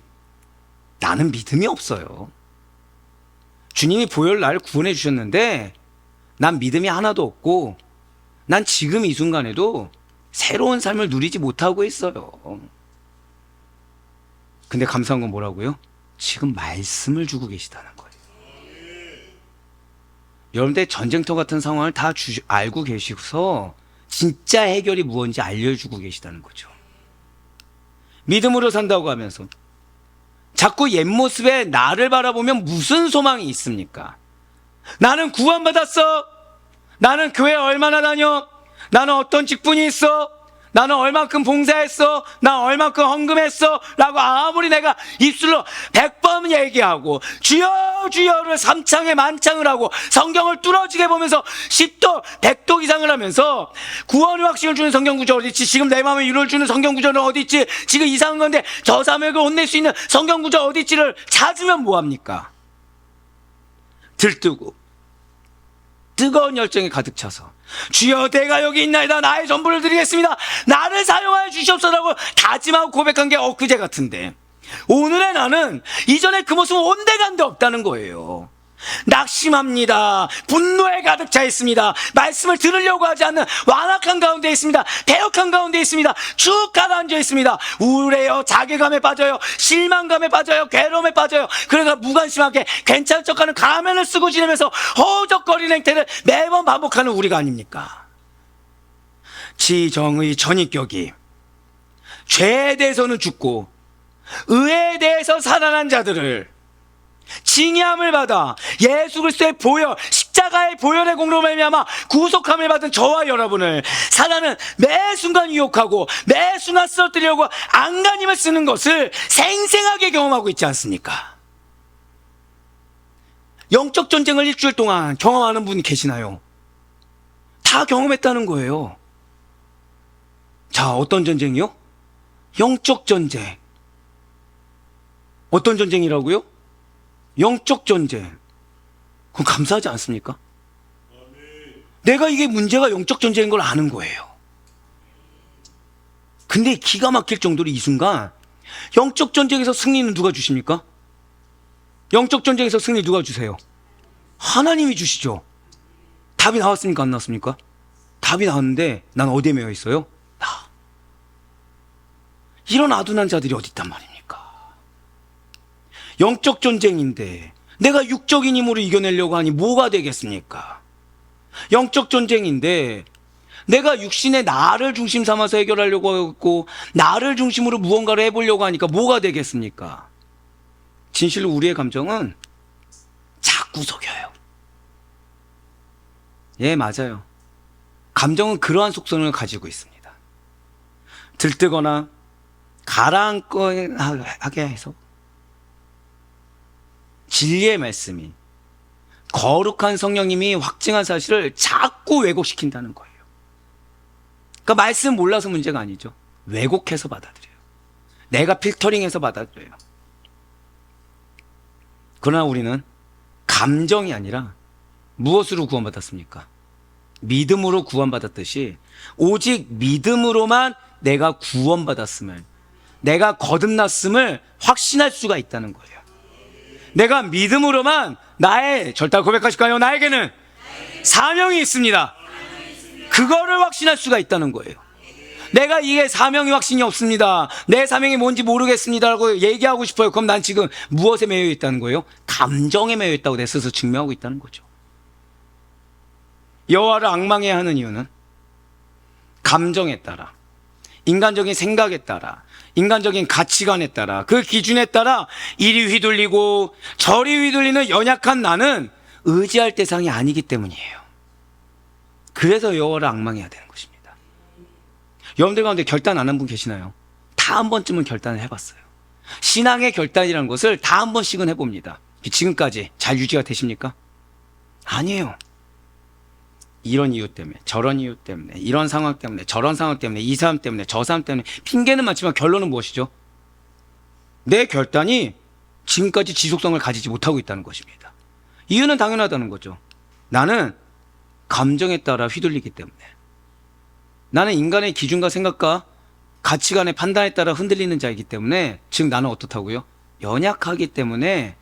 나는 믿음이 없어요. 주님이 보혈로 나를 구원해 주셨는데 난 믿음이 하나도 없고 난 지금 이 순간에도 새로운 삶을 누리지 못하고 있어요. 근데 감사한 건 뭐라고요? 지금 말씀을 주고 계시다는 거예요. 여러분들 전쟁터 같은 상황을 다 알고 계시고서 진짜 해결이 무엇인지 알려주고 계시다는 거죠. 믿음으로 산다고 하면서 자꾸 옛 모습에 나를 바라보면 무슨 소망이 있습니까? 나는 구원받았어. 나는 교회 얼마나 다녀. 나는 어떤 직분이 있어. 나는 얼만큼 봉사했어. 나 얼만큼 헌금했어. 라고 아무리 내가 입술로 100번 얘기하고 주여 주여를 삼창에 만창을 하고 성경을 뚫어지게 보면서 10도 100도 이상을 하면서 구원의 확신을 주는 성경 구절 어디 있지? 지금 내 마음에 위로를 주는 성경 구절은 어디 있지? 지금 이상한 건데 저 사명을 혼낼 수 있는 성경 구절 어디 있지를 찾으면 뭐합니까? 들뜨고 뜨거운 열정이 가득 차서 주여 내가 여기 있나이다, 나의 전부를 드리겠습니다, 나를 사용하여 주시옵소서라고 다짐하고 고백한 게 엊그제 같은데 오늘의 나는 이전에 그 모습은 온데간데 없다는 거예요. 낙심합니다. 분노에 가득 차 있습니다. 말씀을 들으려고 하지 않는 완악한 가운데 있습니다. 배역한 가운데 있습니다. 쭉 가라앉아 있습니다. 우울해요. 자괴감에 빠져요. 실망감에 빠져요. 괴로움에 빠져요. 그러니까 무관심하게 괜찮은 척하는 가면을 쓰고 지내면서 허우적거리는 행태를 매번 반복하는 우리가 아닙니까? 지정의 전입격이 죄에 대해서는 죽고 의에 대해서 살아난 자들을 징계함을 받아 예수 그리스도의 보혈, 십자가의 보혈의 공로로 말미암아 구속함을 받은 저와 여러분을 사단은 매 순간 유혹하고 매 순간 쓰러뜨리려고 안간힘을 쓰는 것을 생생하게 경험하고 있지 않습니까? 영적 전쟁을 일주일 동안 경험하는 분이 계시나요? 다 경험했다는 거예요. 자, 어떤 전쟁이요? 영적 전쟁. 어떤 전쟁이라고요? 영적 전쟁. 그럼 감사하지 않습니까? 내가 이게 문제가 영적 전쟁인 걸 아는 거예요. 근데 기가 막힐 정도로 이 순간 영적 전쟁에서 승리는 누가 주십니까? 영적 전쟁에서 승리 누가 주세요? 하나님이 주시죠. 답이 나왔습니까? 안 나왔습니까? 답이 나왔는데 난 어디에 매여 있어요? 나. 이런 아둔한 자들이 어디 있단 말입니까? 영적 전쟁인데 내가 육적인 힘으로 이겨내려고 하니 뭐가 되겠습니까? 영적 전쟁인데 내가 육신의 나를 중심 삼아서 해결하려고 하고 나를 중심으로 무언가를 해보려고 하니까 뭐가 되겠습니까? 진실로 우리의 감정은 자꾸 속여요. 예, 맞아요. 감정은 그러한 속성을 가지고 있습니다. 들뜨거나 가라앉게 해서 진리의 말씀이, 거룩한 성령님이 확증한 사실을 자꾸 왜곡시킨다는 거예요. 그러니까 말씀 몰라서 문제가 아니죠. 왜곡해서 받아들여요. 내가 필터링해서 받아들여요. 그러나 우리는 감정이 아니라 무엇으로 구원받았습니까? 믿음으로 구원받았듯이 오직 믿음으로만 내가 구원받았음을, 내가 거듭났음을 확신할 수가 있다는 거예요. 내가 믿음으로만 나의, 절대 고백하실까요? 나에게는 사명이 있습니다. 그거를 확신할 수가 있다는 거예요. 내가 이게 사명이 확신이 없습니다, 내 사명이 뭔지 모르겠습니다 라고 얘기하고 싶어요. 그럼 난 지금 무엇에 매여 있다는 거예요? 감정에 매여 있다고 내 스스로 증명하고 있다는 거죠. 여호와를 앙망해야 하는 이유는 감정에 따라, 인간적인 생각에 따라, 인간적인 가치관에 따라, 그 기준에 따라 이리 휘둘리고 저리 휘둘리는 연약한 나는 의지할 대상이 아니기 때문이에요. 그래서 여호와를 앙망해야 되는 것입니다. 여러분들 가운데 결단 안 한 분 계시나요? 다 한 번쯤은 결단을 해봤어요. 신앙의 결단이라는 것을 다 한 번씩은 해봅니다. 지금까지 잘 유지가 되십니까? 아니에요. 이런 이유 때문에, 저런 이유 때문에, 이런 상황 때문에, 저런 상황 때문에, 이 사람 때문에, 저 사람 때문에 핑계는 많지만 결론은 무엇이죠? 내 결단이 지금까지 지속성을 가지지 못하고 있다는 것입니다. 이유는 당연하다는 거죠. 나는 감정에 따라 휘둘리기 때문에, 나는 인간의 기준과 생각과 가치관의 판단에 따라 흔들리는 자이기 때문에, 즉 나는 어떻다고요? 연약하기 때문에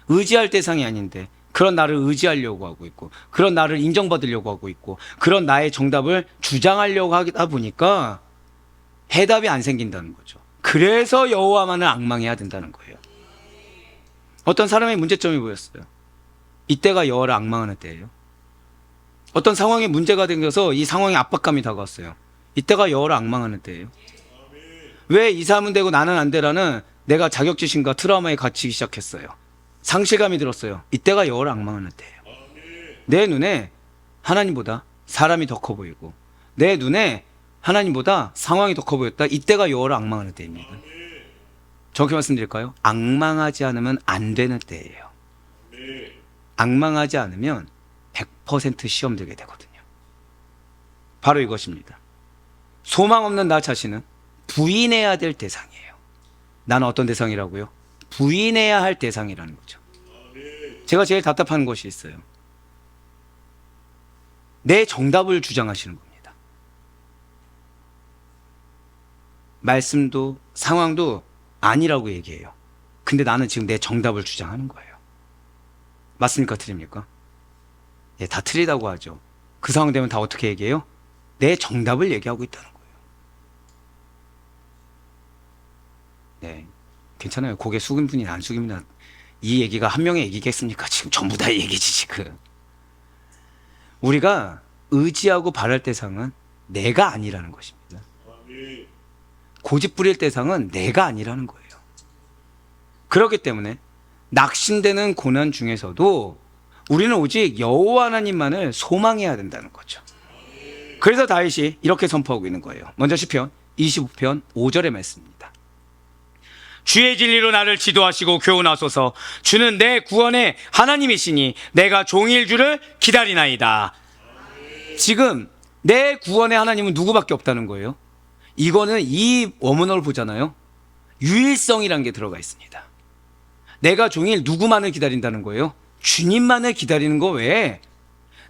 의지할 대상이 아닌데 그런 나를 의지하려고 하고 있고, 그런 나를 인정받으려고 하고 있고, 그런 나의 정답을 주장하려고 하다 보니까 해답이 안 생긴다는 거죠. 그래서 여호와만을 앙망해야 된다는 거예요. 어떤 사람의 문제점이 보였어요. 이때가 여호와를 앙망하는 때예요. 어떤 상황에 문제가 생겨서 이 상황에 압박감이 다가왔어요. 이때가 여호와를 앙망하는 때예요. 왜 이 사람은 되고 나는 안 되라는 내가 자격지심과 트라우마에 갇히기 시작했어요. 상실감이 들었어요. 이때가 여호와를 앙망하는 때예요. 내 눈에 하나님보다 사람이 더 커 보이고, 내 눈에 하나님보다 상황이 더 커 보였다. 이때가 여호와를 앙망하는 때입니다. 정확히 말씀드릴까요? 앙망하지 않으면 안 되는 때예요. 앙망하지 않으면 100% 시험 들게 되거든요. 바로 이것입니다. 소망 없는 나 자신은 부인해야 될 대상이에요. 나는 어떤 대상이라고요? 부인해야 할 대상이라는 거죠. 제가 제일 답답한 것이 있어요. 내 정답을 주장하시는 겁니다. 말씀도 상황도 아니라고 얘기해요. 근데 나는 지금 내 정답을 주장하는 거예요. 맞습니까? 틀립니까? 예, 다 틀리다고 하죠. 그 상황 되면 다 어떻게 얘기해요? 내 정답을 얘기하고 있다는 거예요. 네, 괜찮아요. 고개 숙인 분이나 안 숙이면 이 얘기가 한 명의 얘기겠습니까? 지금 전부 다 얘기지 지금. 우리가 의지하고 바랄 대상은 내가 아니라는 것입니다. 고집 부릴 대상은 내가 아니라는 거예요. 그렇기 때문에 낙심되는 고난 중에서도 우리는 오직 여호와 하나님만을 소망해야 된다는 거죠. 그래서 다윗이 이렇게 선포하고 있는 거예요. 먼저 시편 25편 5절의 말씀입니다. 주의 진리로 나를 지도하시고 교훈하소서. 주는 내 구원의 하나님이시니 내가 종일 주를 기다리나이다. 지금 내 구원의 하나님은 누구밖에 없다는 거예요. 이거는 이 원문어를 보잖아요. 유일성이라는 게 들어가 있습니다. 내가 종일 누구만을 기다린다는 거예요? 주님만을 기다리는 거 외에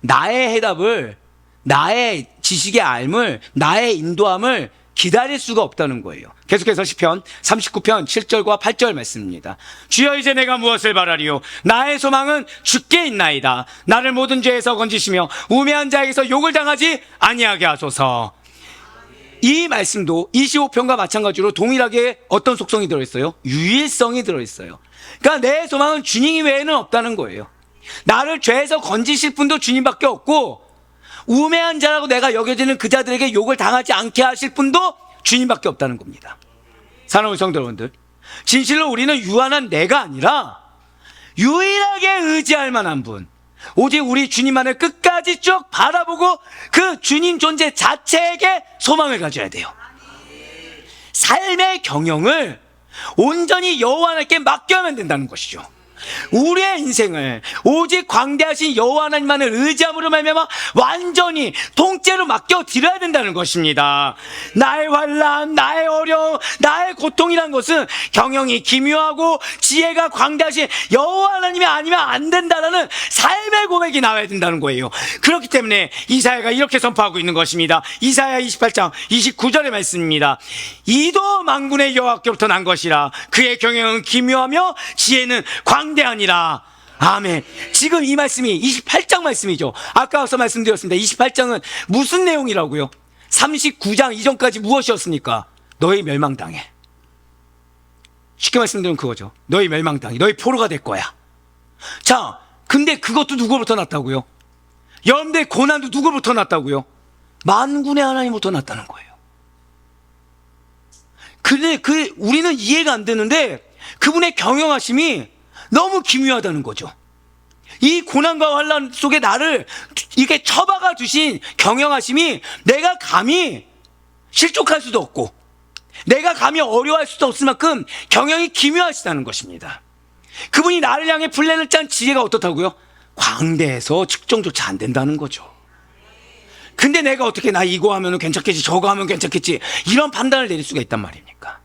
나의 해답을, 나의 지식의 알물, 나의 인도함을 기다릴 수가 없다는 거예요. 계속해서 시편 39편 7절과 8절 말씀입니다. 주여 이제 내가 무엇을 바라리요? 나의 소망은 주께 있나이다. 나를 모든 죄에서 건지시며 우매한 자에게서 욕을 당하지 아니하게 하소서. 이 말씀도 25편과 마찬가지로 동일하게 어떤 속성이 들어있어요? 유일성이 들어있어요. 그러니까 내 소망은 주님 외에는 없다는 거예요. 나를 죄에서 건지실 분도 주님밖에 없고, 우매한 자라고 내가 여겨지는 그 자들에게 욕을 당하지 않게 하실 분도 주님밖에 없다는 겁니다. 사랑하는 성도 여러분들, 진실로 우리는 유한한 내가 아니라 유일하게 의지할 만한 분, 오직 우리 주님만을 끝까지 쭉 바라보고 그 주님 존재 자체에게 소망을 가져야 돼요. 삶의 경영을 온전히 여호와 하나님께 맡겨야만 된다는 것이죠. 우리의 인생을 오직 광대하신 여호와 하나님만을 의지함으로 말미암아 완전히 통째로 맡겨 드려야 된다는 것입니다. 나의 환난, 나의 어려움, 나의 고통이란 것은 경영이 기묘하고 지혜가 광대하신 여호와 하나님이 아니면 안 된다라는 삶의 고백이 나와야 된다는 거예요. 그렇기 때문에 이사야가 이렇게 선포하고 있는 것입니다. 이사야 28장 29절의 말씀입니다. 이도 만군의 여호와께로부터 난 것이라. 그의 경영은 기묘하며 지혜는 광대하니라. 아멘. 지금 이 말씀이 28장 말씀이죠. 아까서 말씀드렸습니다. 28장은 무슨 내용이라고요? 39장 이전까지 무엇이었습니까? 너희 멸망당해. 쉽게 말씀드리면 그거죠. 너희 멸망당해. 너희 포로가 될 거야. 자, 근데 그것도 누구로부터 났다고요? 여러분들의 고난도 누구로부터 났다고요? 만군의 하나님으로부터 났다는 거예요. 근데 우리는 이해가 안 되는데 그분의 경영하심이 너무 기묘하다는 거죠. 이 고난과 환난 속에 나를 이렇게 처박아 주신 경영하심이 내가 감히 실족할 수도 없고 내가 감히 어려워할 수도 없을 만큼 경영이 기묘하시다는 것입니다. 그분이 나를 향해 플랜을 짠 지혜가 어떻다고요? 광대해서 측정조차 안 된다는 거죠. 근데 내가 어떻게 나 이거 하면 괜찮겠지 저거 하면 괜찮겠지 이런 판단을 내릴 수가 있단 말입니까?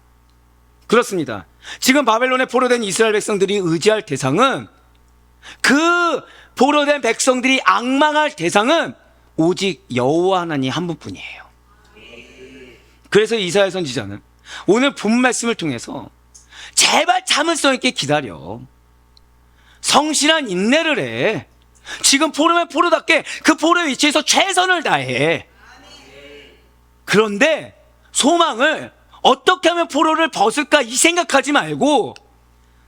그렇습니다. 지금 바벨론에 포로된 이스라엘 백성들이 의지할 대상은 그 포로된 백성들이 앙망할 대상은 오직 여호와 하나님 한 분뿐이에요. 그래서 이사야 선지자는 오늘 본 말씀을 통해서 제발 참을성 있게 기다려. 성실한 인내를 해. 지금 포로면 포로답게 그 포로의 위치에서 최선을 다해. 그런데 소망을 어떻게 하면 포로를 벗을까 이 생각하지 말고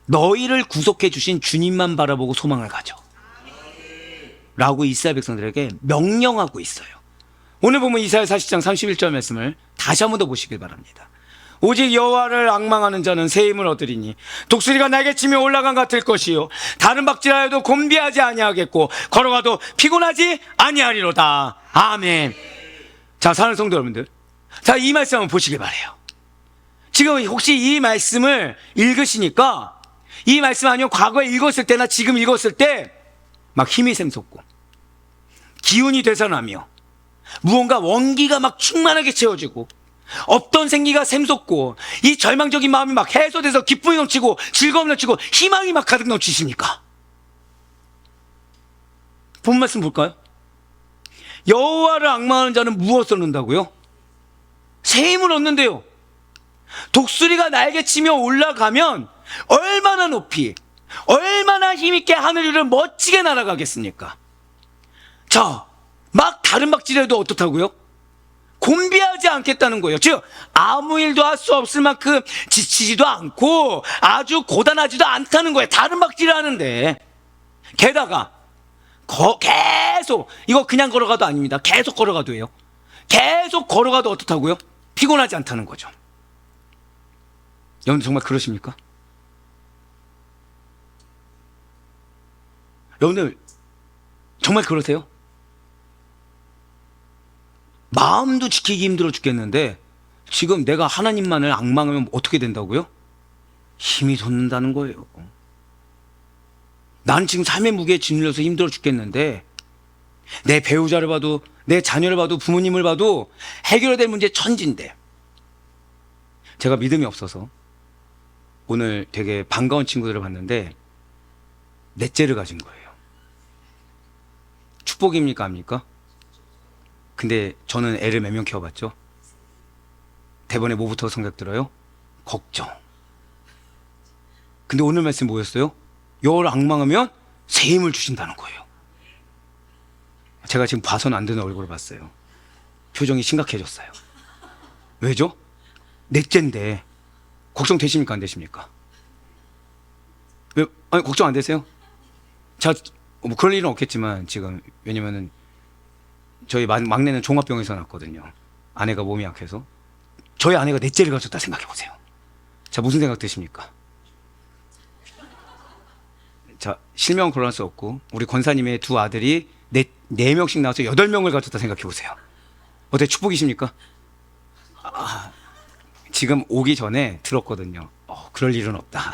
너희를 구속해 주신 주님만 바라보고 소망을 가져 라고 이스라엘 백성들에게 명령하고 있어요. 오늘 보면 이사야 40장 31절 말씀을 다시 한 번 더 보시길 바랍니다. 오직 여호와를 앙망하는 자는 새 힘을 얻으리니 독수리가 날개 치며 올라간 같을 것이요 다른 박질하여도 곤비하지 아니하겠고 걸어가도 피곤하지 아니하리로다. 아멘. 자, 사랑하는 성도 여러분들, 자, 이 말씀 한번 보시길 바라요. 지금 혹시 이 말씀을 읽으시니까 이 말씀 아니면 과거에 읽었을 때나 지금 읽었을 때 막 힘이 샘솟고 기운이 되살아나며 무언가 원기가 막 충만하게 채워지고 없던 생기가 샘솟고 이 절망적인 마음이 막 해소돼서 기쁨이 넘치고 즐거움이 넘치고 희망이 막 가득 넘치십니까? 본 말씀 볼까요? 여호와를 앙망하는 자는 무엇을 얻는다고요? 새 힘을 얻는데요. 독수리가 날개치며 올라가면 얼마나 높이 얼마나 힘있게 하늘 위를 멋지게 날아가겠습니까? 자, 막 다른 박질해도 어떻다고요? 곤비하지 않겠다는 거예요. 즉 아무 일도 할 수 없을 만큼 지치지도 않고 아주 고단하지도 않다는 거예요. 다른 박질을 하는데 게다가 계속 이거 그냥 걸어가도 아닙니다. 계속 걸어가도 해요. 계속 걸어가도 어떻다고요? 피곤하지 않다는 거죠. 여러분 정말 그러십니까? 여러분들 정말 그러세요? 마음도 지키기 힘들어 죽겠는데 지금 내가 하나님만을 앙망하면 어떻게 된다고요? 힘이 솟는다는 거예요. 나는 지금 삶의 무게에 짓눌려서 힘들어 죽겠는데 내 배우자를 봐도 내 자녀를 봐도 부모님을 봐도 해결해야 될 문제 천지인데 제가 믿음이 없어서 오늘 되게 반가운 친구들을 봤는데 넷째를 가진 거예요. 축복입니까? 아닙니까? 근데 저는 애를 몇 명 키워봤죠? 대본에 뭐부터 생각 들어요? 걱정. 근데 오늘 말씀 뭐였어요? 여호와를 앙망하면 새 힘을 주신다는 거예요. 제가 지금 봐서는 안 되는 얼굴을 봤어요. 표정이 심각해졌어요. 왜죠? 넷째인데 걱정 되십니까? 안 되십니까? 왜? 아니, 걱정 안 되세요? 자, 뭐 그럴 일은 없겠지만 지금 왜냐면은 저희 막내는 종합병원에서 났거든요. 아내가 몸이 약해서. 저희 아내가 넷째를 가졌다 생각해 보세요. 자, 무슨 생각 드십니까? 자, 실명 거론할 수 없고 우리 권사님의 두 아들이 네 명씩 나와서 8명을 가졌다 생각해 보세요. 어때, 축복이십니까? 지금 오기 전에 들었거든요. 그럴 일은 없다.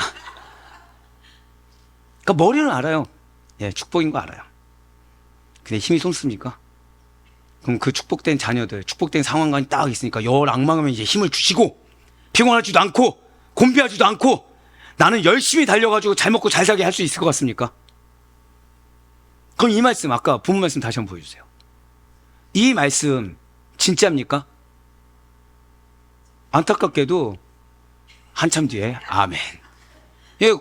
그러니까 머리는 알아요. 예, 축복인 거 알아요. 근데 힘이 솟습니까? 그럼 그 축복된 자녀들, 축복된 상황관이 딱 있으니까 열 악망하면 이제 힘을 주시고, 피곤하지도 않고 곤비하지도 않고 나는 열심히 달려가지고 잘 먹고 잘 살게 할 수 있을 것 같습니까? 그럼 이 말씀, 아까 본문 말씀 다시 한번 보여주세요. 이 말씀 진짜입니까? 안타깝게도 한참 뒤에 아멘. 예,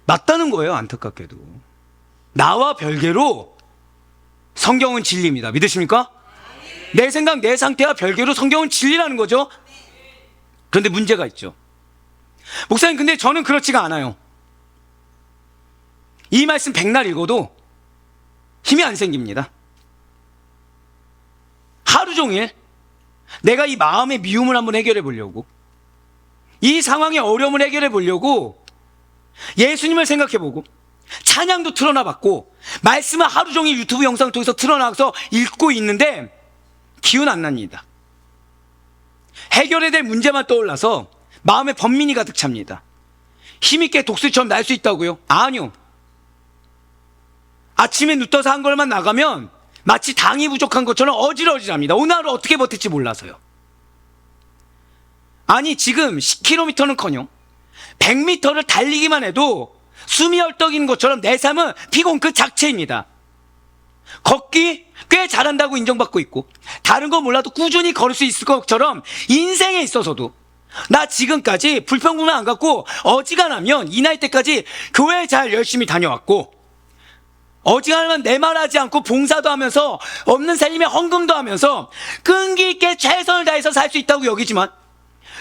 맞다는 거예요. 안타깝게도 나와 별개로 성경은 진리입니다. 믿으십니까? 내 생각, 내 상태와 별개로 성경은 진리라는 거죠. 그런데 문제가 있죠. 목사님, 근데 저는 그렇지가 않아요. 이 말씀 백날 읽어도 힘이 안 생깁니다. 하루 종일 내가 이 마음의 미움을 한번 해결해 보려고, 이 상황의 어려움을 해결해 보려고 예수님을 생각해 보고 찬양도 틀어놔봤고 말씀을 하루 종일 유튜브 영상을 통해서 틀어놔서 읽고 있는데 기운 안 납니다. 해결해야 될 문제만 떠올라서 마음에 번민이 가득 찹니다. 힘있게 독수리처럼 날 수 있다고요? 아니요. 아침에 눈 떠서 한 걸만 나가면 마치 당이 부족한 것처럼 어질어질합니다. 오늘 하루 어떻게 버틸지 몰라서요. 아니, 지금 10km는커녕 100m를 달리기만 해도 숨이 헐떡이는 것처럼 내 삶은 피곤 그 자체입니다. 걷기 꽤 잘한다고 인정받고 있고 다른 거 몰라도 꾸준히 걸을 수 있을 것처럼 인생에 있어서도 나 지금까지 불평불만 안 갖고 어지간하면 이 나이 때까지 교회 잘 열심히 다녀왔고, 어지간하면 내 말하지 않고 봉사도 하면서 없는 살림에 헌금도 하면서 끈기 있게 최선을 다해서 살 수 있다고 여기지만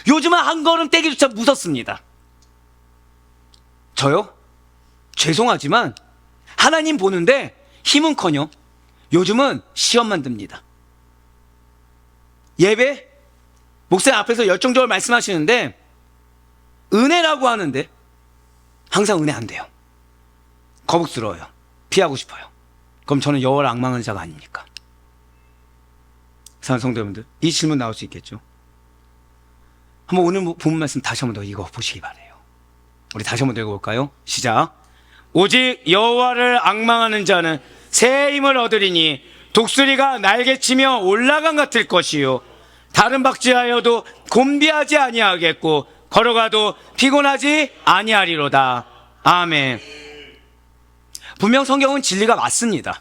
요즘은 한 걸음 떼기조차 무섭습니다. 저요? 죄송하지만 하나님 보는데 힘은커녕 요즘은 시험만 듭니다. 예배 목사님 앞에서 열정적으로 말씀하시는데 은혜라고 하는데 항상 은혜 안 돼요. 거북스러워요. 피하고 싶어요. 그럼 저는 여호와를 앙망하는 자가 아닙니까? 사랑하는 성도 여러분들, 이 질문 나올 수 있겠죠. 한번 오늘 본문 말씀 다시 한번 더 읽어보시기 바래요. 우리 다시 한번 더 읽어볼까요? 시작. 오직 여호와를 앙망하는 자는 새 힘을 얻으리니 독수리가 날개치며 올라간 같을 것이요 다른 박지하여도 곤비하지 아니하겠고 걸어가도 피곤하지 아니하리로다. 아멘. 분명 성경은 진리가 맞습니다.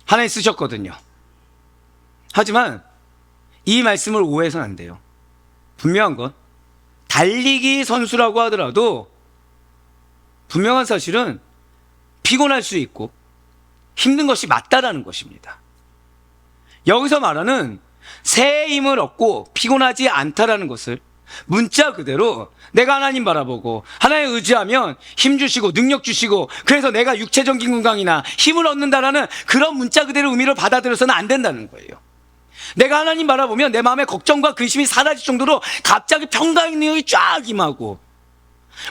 하나님 쓰셨거든요. 하지만 이 말씀을 오해해서는 안 돼요. 분명한 건 달리기 선수라고 하더라도 분명한 사실은 피곤할 수 있고 힘든 것이 맞다라는 것입니다. 여기서 말하는 새 힘을 얻고 피곤하지 않다라는 것을 문자 그대로 내가 하나님 바라보고 하나님 의지하면 힘 주시고 능력 주시고 그래서 내가 육체적인 건강이나 힘을 얻는다라는 그런 문자 그대로 의미를 받아들여서는 안 된다는 거예요. 내가 하나님 바라보면 내 마음에 걱정과 근심이 사라질 정도로 갑자기 평강의 능력이 쫙 임하고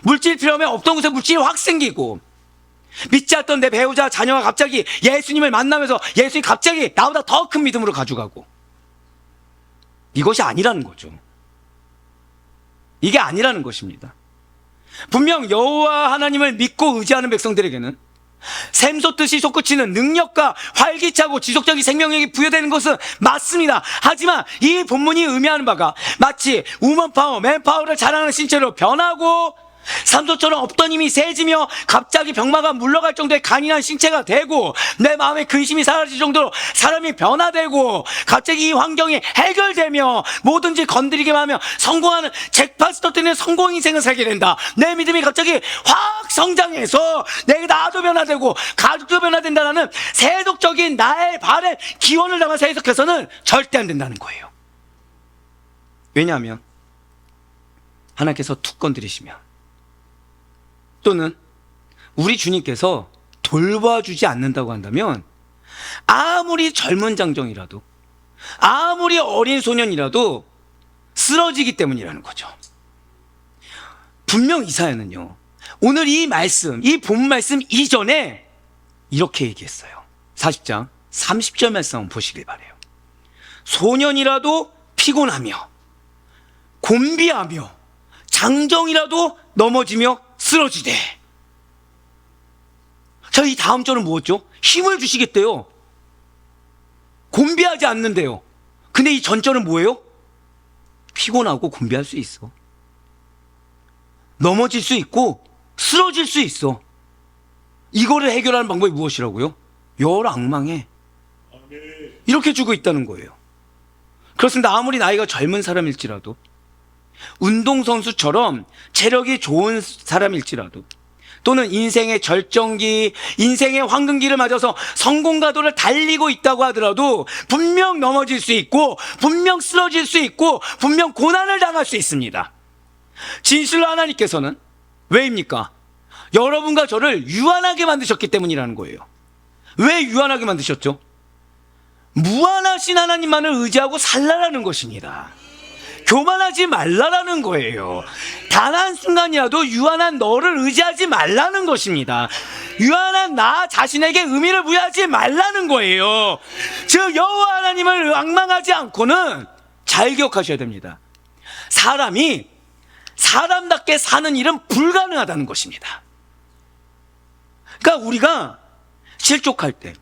물질 필요하면 없던 곳에 물질이 확 생기고 믿지 않던 내 배우자 자녀가 갑자기 예수님을 만나면서 예수님이 갑자기 나보다 더 큰 믿음으로 가져가고, 이것이 아니라는 거죠. 이게 아니라는 것입니다. 분명 여호와 하나님을 믿고 의지하는 백성들에게는 샘솟듯이 솟구치는 능력과 활기차고 지속적인 생명력이 부여되는 것은 맞습니다. 하지만 이 본문이 의미하는 바가 마치 우먼파워, 맨파워를 자랑하는 신체로 변하고 삼소처럼 없던 힘이 세지며 갑자기 병마가 물러갈 정도의 강인한 신체가 되고 내 마음의 근심이 사라질 정도로 사람이 변화되고 갑자기 이 환경이 해결되며 뭐든지 건드리기만 하면 성공하는 잭팟을 터뜨리는 성공 인생을 살게 된다. 내 믿음이 갑자기 확 성장해서 나도 변화되고 가족도 변화된다는 세속적인 나의 바램 기원을 담아서 해석해서는 절대 안 된다는 거예요. 왜냐하면 하나님께서 툭 건드리시면 또는 우리 주님께서 돌봐주지 않는다고 한다면 아무리 젊은 장정이라도 아무리 어린 소년이라도 쓰러지기 때문이라는 거죠. 분명 이사야는요 오늘 이 말씀, 이 본 말씀 이전에 이렇게 얘기했어요. 40장 30절 말씀 한번 보시길 바래요. 소년이라도 피곤하며 곤비하며 장정이라도 넘어지며 쓰러지되. 자, 이 다음 절은 뭐였죠? 힘을 주시겠대요. 곤비하지 않는데요. 근데 이 전절은 뭐예요? 피곤하고 곤비할 수 있어. 넘어질 수 있고 쓰러질 수 있어. 이거를 해결하는 방법이 무엇이라고요? 열악망에 이렇게 주고 있다는 거예요. 그렇습니다. 아무리 나이가 젊은 사람일지라도, 운동선수처럼 체력이 좋은 사람일지라도, 또는 인생의 절정기, 인생의 황금기를 맞아서 성공가도를 달리고 있다고 하더라도 분명 넘어질 수 있고, 분명 쓰러질 수 있고, 분명 고난을 당할 수 있습니다. 진실로 하나님께서는 왜입니까? 여러분과 저를 유한하게 만드셨기 때문이라는 거예요. 왜 유한하게 만드셨죠? 무한하신 하나님만을 의지하고 살라라는 것입니다. 교만하지 말라라는 거예요. 단 한순간이라도 유한한 너를 의지하지 말라는 것입니다. 유한한 나 자신에게 의미를 부여하지 말라는 거예요. 즉 여호와 하나님을 앙망하지 않고는 잘 기억하셔야 됩니다. 사람이 사람답게 사는 일은 불가능하다는 것입니다. 그러니까 우리가 실족할 때,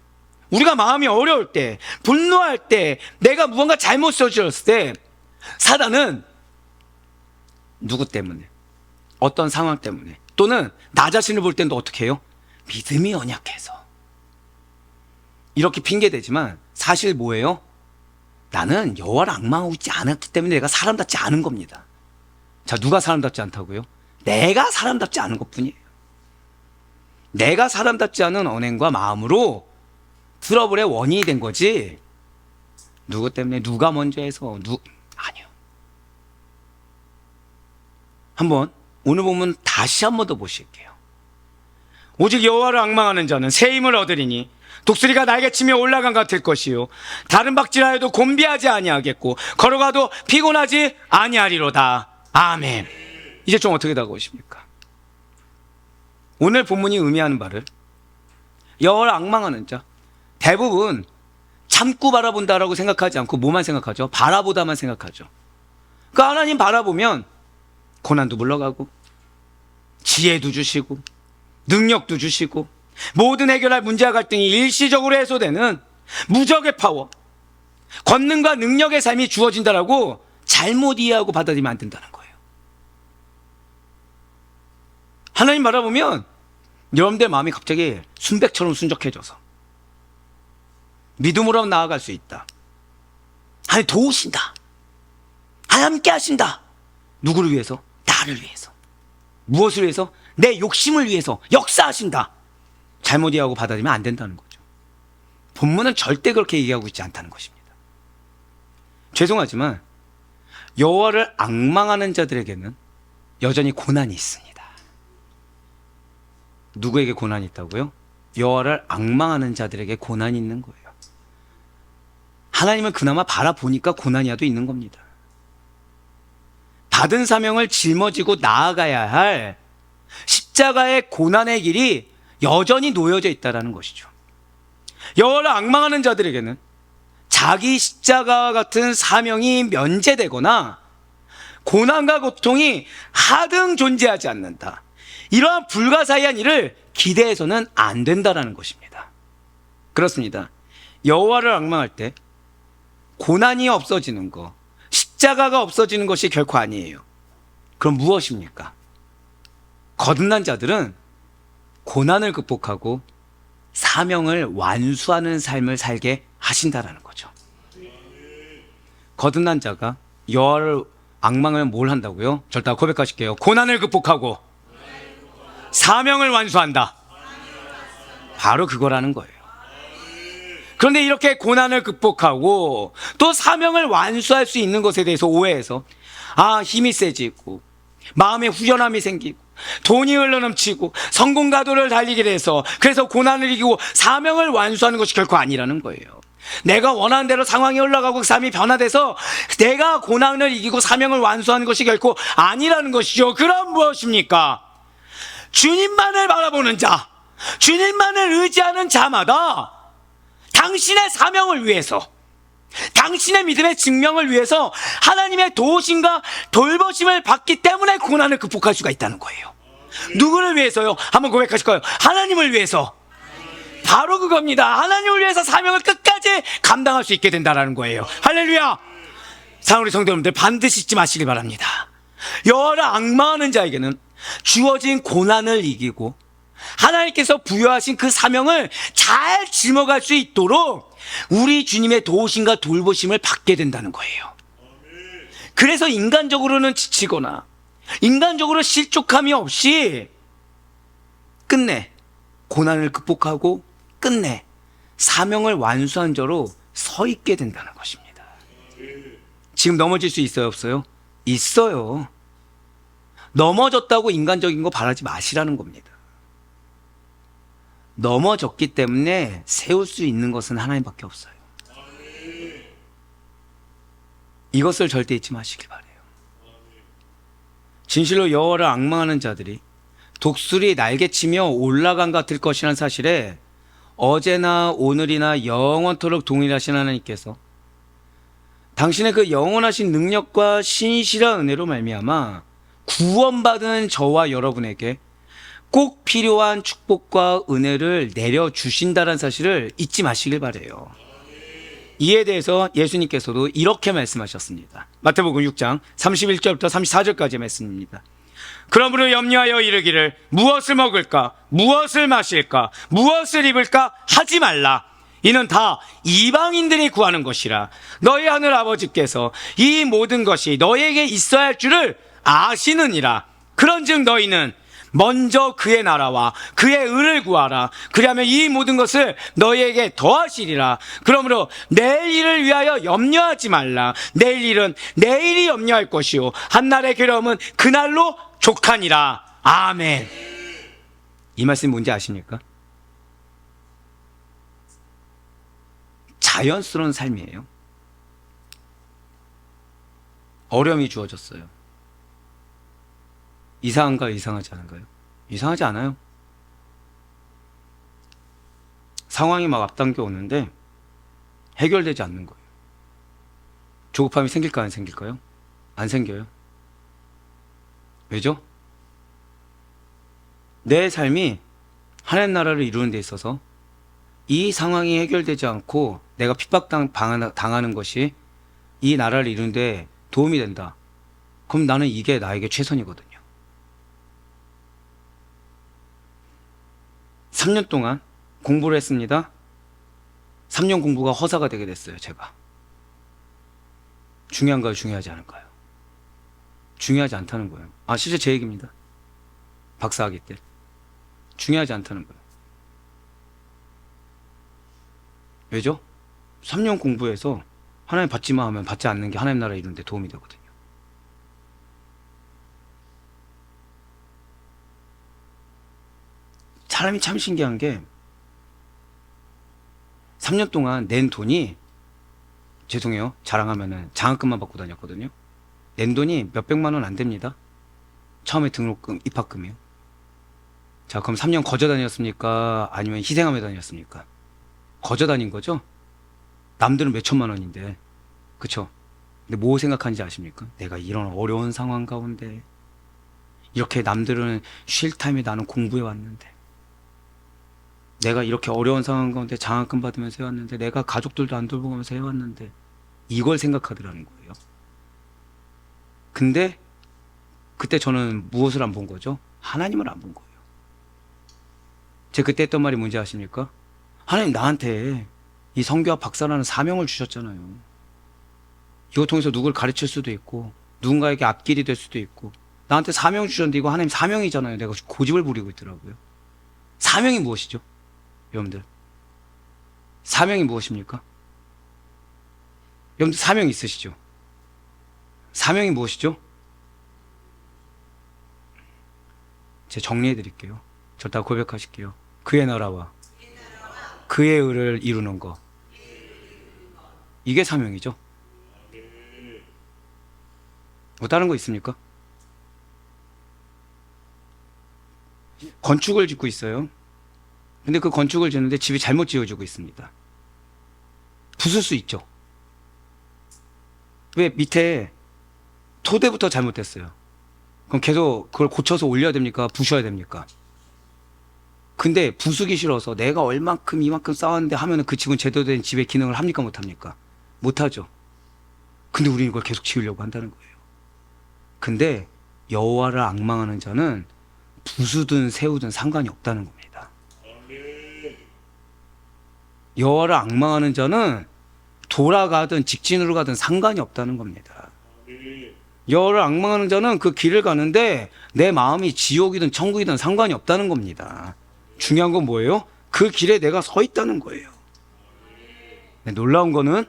우리가 마음이 어려울 때, 분노할 때, 내가 무언가 잘못 저질렀을 때, 사단은 누구 때문에, 어떤 상황 때문에, 또는 나 자신을 볼 때는 어떻게 해요? 믿음이 연약해서. 이렇게 핑계대지만 사실 뭐예요? 나는 여호와를 앙망하고 있지 않았기 때문에 내가 사람답지 않은 겁니다. 자, 누가 사람답지 않다고요? 내가 사람답지 않은 것뿐이에요. 내가 사람답지 않은 언행과 마음으로 트러블의 원인이 된 거지, 누구 때문에, 누가 먼저 해서, 아니요. 한번 오늘 보면 다시 한 번 더 보실게요. 오직 여호와를 앙망하는 자는 새 힘을 얻으리니 독수리가 날개치며 올라간 같을 것이요 다른 박질하여도 곤비하지 아니하겠고 걸어가도 피곤하지 아니하리로다. 아멘. 이제 좀 어떻게 다가오십니까? 오늘 본문이 의미하는 바를, 여호와를 앙망하는 자, 대부분 참고 바라본다라고 생각하지 않고 뭐만 생각하죠? 바라보다만 생각하죠. 그러니까 하나님 바라보면 고난도 물러가고 지혜도 주시고 능력도 주시고 모든 해결할 문제와 갈등이 일시적으로 해소되는 무적의 파워, 권능과 능력의 삶이 주어진다라고 잘못 이해하고 받아들이면 안 된다는 거예요. 하나님 바라보면 여러분들 마음이 갑자기 순백처럼 순적해져서 믿음으로 나아갈 수 있다. 하나님 도우신다. 하나님 함께 하신다. 누구를 위해서? 나를 위해서. 무엇을 위해서? 내 욕심을 위해서 역사하신다. 잘못 이해하고 받아들이면 안 된다는 거죠. 본문은 절대 그렇게 얘기하고 있지 않다는 것입니다. 죄송하지만 여호와를 앙망하는 자들에게는 여전히 고난이 있습니다. 누구에게 고난이 있다고요? 여호와를 앙망하는 자들에게 고난이 있는 거예요. 하나님을 그나마 바라보니까 고난이라도 있는 겁니다. 받은 사명을 짊어지고 나아가야 할 십자가의 고난의 길이 여전히 놓여져 있다는 것이죠. 여호와를 앙망하는 자들에게는 자기 십자가와 같은 사명이 면제되거나 고난과 고통이 하등 존재하지 않는다. 이러한 불가사의한 일을 기대해서는 안 된다는 것입니다. 그렇습니다. 여호와를 앙망할 때 고난이 없어지는 것, 십자가가 없어지는 것이 결코 아니에요. 그럼 무엇입니까? 거듭난 자들은 고난을 극복하고 사명을 완수하는 삶을 살게 하신다라는 거죠. 거듭난 자가 여호와를 앙망하면 뭘 한다고요? 절대 고백하실게요. 고난을 극복하고 사명을 완수한다. 바로 그거라는 거예요. 그런데 이렇게 고난을 극복하고 또 사명을 완수할 수 있는 것에 대해서 오해해서 힘이 세지고 마음에 후련함이 생기고 돈이 흘러넘치고 성공가도를 달리게 돼서 그래서 고난을 이기고 사명을 완수하는 것이 결코 아니라는 거예요. 내가 원하는 대로 상황이 흘러가고 그 삶이 변화돼서 내가 고난을 이기고 사명을 완수하는 것이 결코 아니라는 것이죠. 그럼 무엇입니까? 주님만을 바라보는 자, 주님만을 의지하는 자마다 당신의 사명을 위해서, 당신의 믿음의 증명을 위해서 하나님의 도우심과 돌보심을 받기 때문에 고난을 극복할 수가 있다는 거예요. 누구를 위해서요? 한번 고백하실까요? 하나님을 위해서. 바로 그겁니다. 하나님을 위해서 사명을 끝까지 감당할 수 있게 된다는 거예요. 할렐루야. 사랑하는 성도 여러분들, 반드시 잊지 마시길 바랍니다. 여호와를 앙망하는 자에게는 주어진 고난을 이기고 하나님께서 부여하신 그 사명을 잘 짊어갈 수 있도록 우리 주님의 도우심과 돌보심을 받게 된다는 거예요. 그래서 인간적으로는 지치거나 인간적으로 실족함이 없이 끝내 고난을 극복하고 끝내 사명을 완수한 자로 서 있게 된다는 것입니다. 지금 넘어질 수 있어요, 없어요? 있어요. 넘어졌다고 인간적인 거 바라지 마시라는 겁니다. 넘어졌기 때문에 세울 수 있는 것은 하나님밖에 없어요. 이것을 절대 잊지 마시길 바라요. 진실로 여호와를 앙망하는 자들이 독수리 날개치며 올라간 같을 것이라는 사실에 어제나 오늘이나 영원토록 동일하신 하나님께서 당신의 그 영원하신 능력과 신실한 은혜로 말미암아 구원받은 저와 여러분에게 꼭 필요한 축복과 은혜를 내려주신다는 사실을 잊지 마시길 바라요. 이에 대해서 예수님께서도 이렇게 말씀하셨습니다. 마태복음 6장 31절부터 34절까지의 말씀입니다. 그러므로 염려하여 이르기를 무엇을 먹을까, 무엇을 마실까, 무엇을 입을까 하지 말라. 이는 다 이방인들이 구하는 것이라. 너희 하늘 아버지께서 이 모든 것이 너희에게 있어야 할 줄을 아시느니라. 그런즉 너희는 먼저 그의 나라와 그의 의를 구하라. 그리하면 이 모든 것을 너희에게 더하시리라. 그러므로 내일 일을 위하여 염려하지 말라. 내일 일은 내일이 염려할 것이요 한날의 괴로움은 그날로 족하니라. 아멘. 이 말씀이 뭔지 아십니까? 자연스러운 삶이에요. 어려움이 주어졌어요. 이상한가요? 이상하지 않은가요? 이상하지 않아요. 상황이 막 앞당겨 오는데 해결되지 않는 거예요. 조급함이 생길까요? 안 생길까요? 안 생겨요. 왜죠? 내 삶이 하나님 나라를 이루는 데 있어서 이 상황이 해결되지 않고 내가 핍박당하는 것이 이 나라를 이루는 데 도움이 된다. 그럼 나는 이게 나에게 최선이거든요. 3년 동안 공부를 했습니다. 3년 공부가 허사가 되게 됐어요, 제가. 중요한가요? 중요하지 않을까요? 중요하지 않다는 거예요. 아, 실제 제 얘기입니다. 박사학위 때. 중요하지 않다는 거예요. 왜죠? 3년 공부해서 하나님 받지마 하면 받지 않는 게 하나님 나라 이루는 데 도움이 되거든요. 사람이 참 신기한 게 3년 동안 낸 돈이, 죄송해요, 자랑하면은 장학금만 받고 다녔거든요. 낸 돈이 몇백만 원 안 됩니다. 처음에 등록금, 입학금이요. 자, 그럼 3년 거저 다녔습니까? 아니면 희생하며 다녔습니까? 거저 다닌 거죠? 남들은 몇천만 원인데, 그쵸? 근데 뭐 생각하는지 아십니까? 내가 이런 어려운 상황 가운데 이렇게 남들은 쉴 타임에 나는 공부해 왔는데, 내가 이렇게 어려운 상황 가운데 장학금 받으면서 해왔는데, 내가 가족들도 안 돌보면서 해왔는데, 이걸 생각하더라는 거예요. 근데 그때 저는 무엇을 안 본 거죠? 하나님을 안 본 거예요. 제가 그때 했던 말이 뭔지 아십니까? 하나님 나한테 이 선교학 박사라는 사명을 주셨잖아요. 이거 통해서 누구를 가르칠 수도 있고 누군가에게 앞길이 될 수도 있고, 나한테 사명 주셨는데 이거 하나님 사명이잖아요. 내가 고집을 부리고 있더라고요. 사명이 무엇이죠? 여러분들, 사명이 무엇입니까? 여러분들 사명 있으시죠? 사명이 무엇이죠? 제가 정리해 드릴게요. 저따 고백하실게요. 그의 나라와 그의 의를 이루는 것, 이게 사명이죠. 뭐 다른 거 있습니까? 건축을 짓고 있어요. 근데 그 건축을 짓는데 집이 잘못 지어지고 있습니다. 부술 수 있죠. 왜? 밑에 토대부터 잘못됐어요. 그럼 계속 그걸 고쳐서 올려야 됩니까? 부셔야 됩니까? 근데 부수기 싫어서 내가 얼만큼 이만큼 쌓았는데 하면은 그 집은 제대로 된 집의 기능을 합니까? 못합니까? 못하죠. 근데 우리는 이걸 계속 지으려고 한다는 거예요. 근데 여호와를 앙망하는 자는 부수든 세우든 상관이 없다는 겁니다. 여호와를 앙망하는 자는 돌아가든 직진으로 가든 상관이 없다는 겁니다. 여호와를 앙망하는 자는 그 길을 가는데 내 마음이 지옥이든 천국이든 상관이 없다는 겁니다. 중요한 건 뭐예요? 그 길에 내가 서 있다는 거예요. 네, 놀라운 거는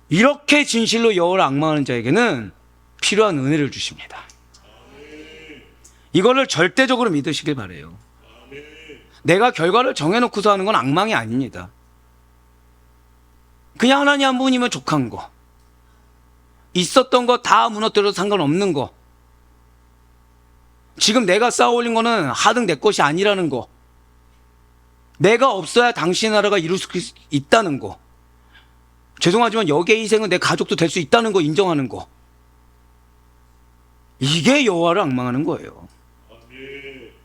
이렇게 진실로 여호와를 앙망하는 자에게는 필요한 은혜를 주십니다. 이거를 절대적으로 믿으시길 바라요. 내가 결과를 정해놓고서 하는 건 앙망이 아닙니다. 그냥 하나님 한 분이면 족한 거, 있었던 거 다 무너뜨려도 상관없는 거, 지금 내가 쌓아 올린 거는 하등 내 것이 아니라는 거, 내가 없어야 당신의 나라가 이룰 수 있다는 거, 죄송하지만 여기에 희생은 내 가족도 될 수 있다는 거 인정하는 거, 이게 여호와를 앙망하는 거예요.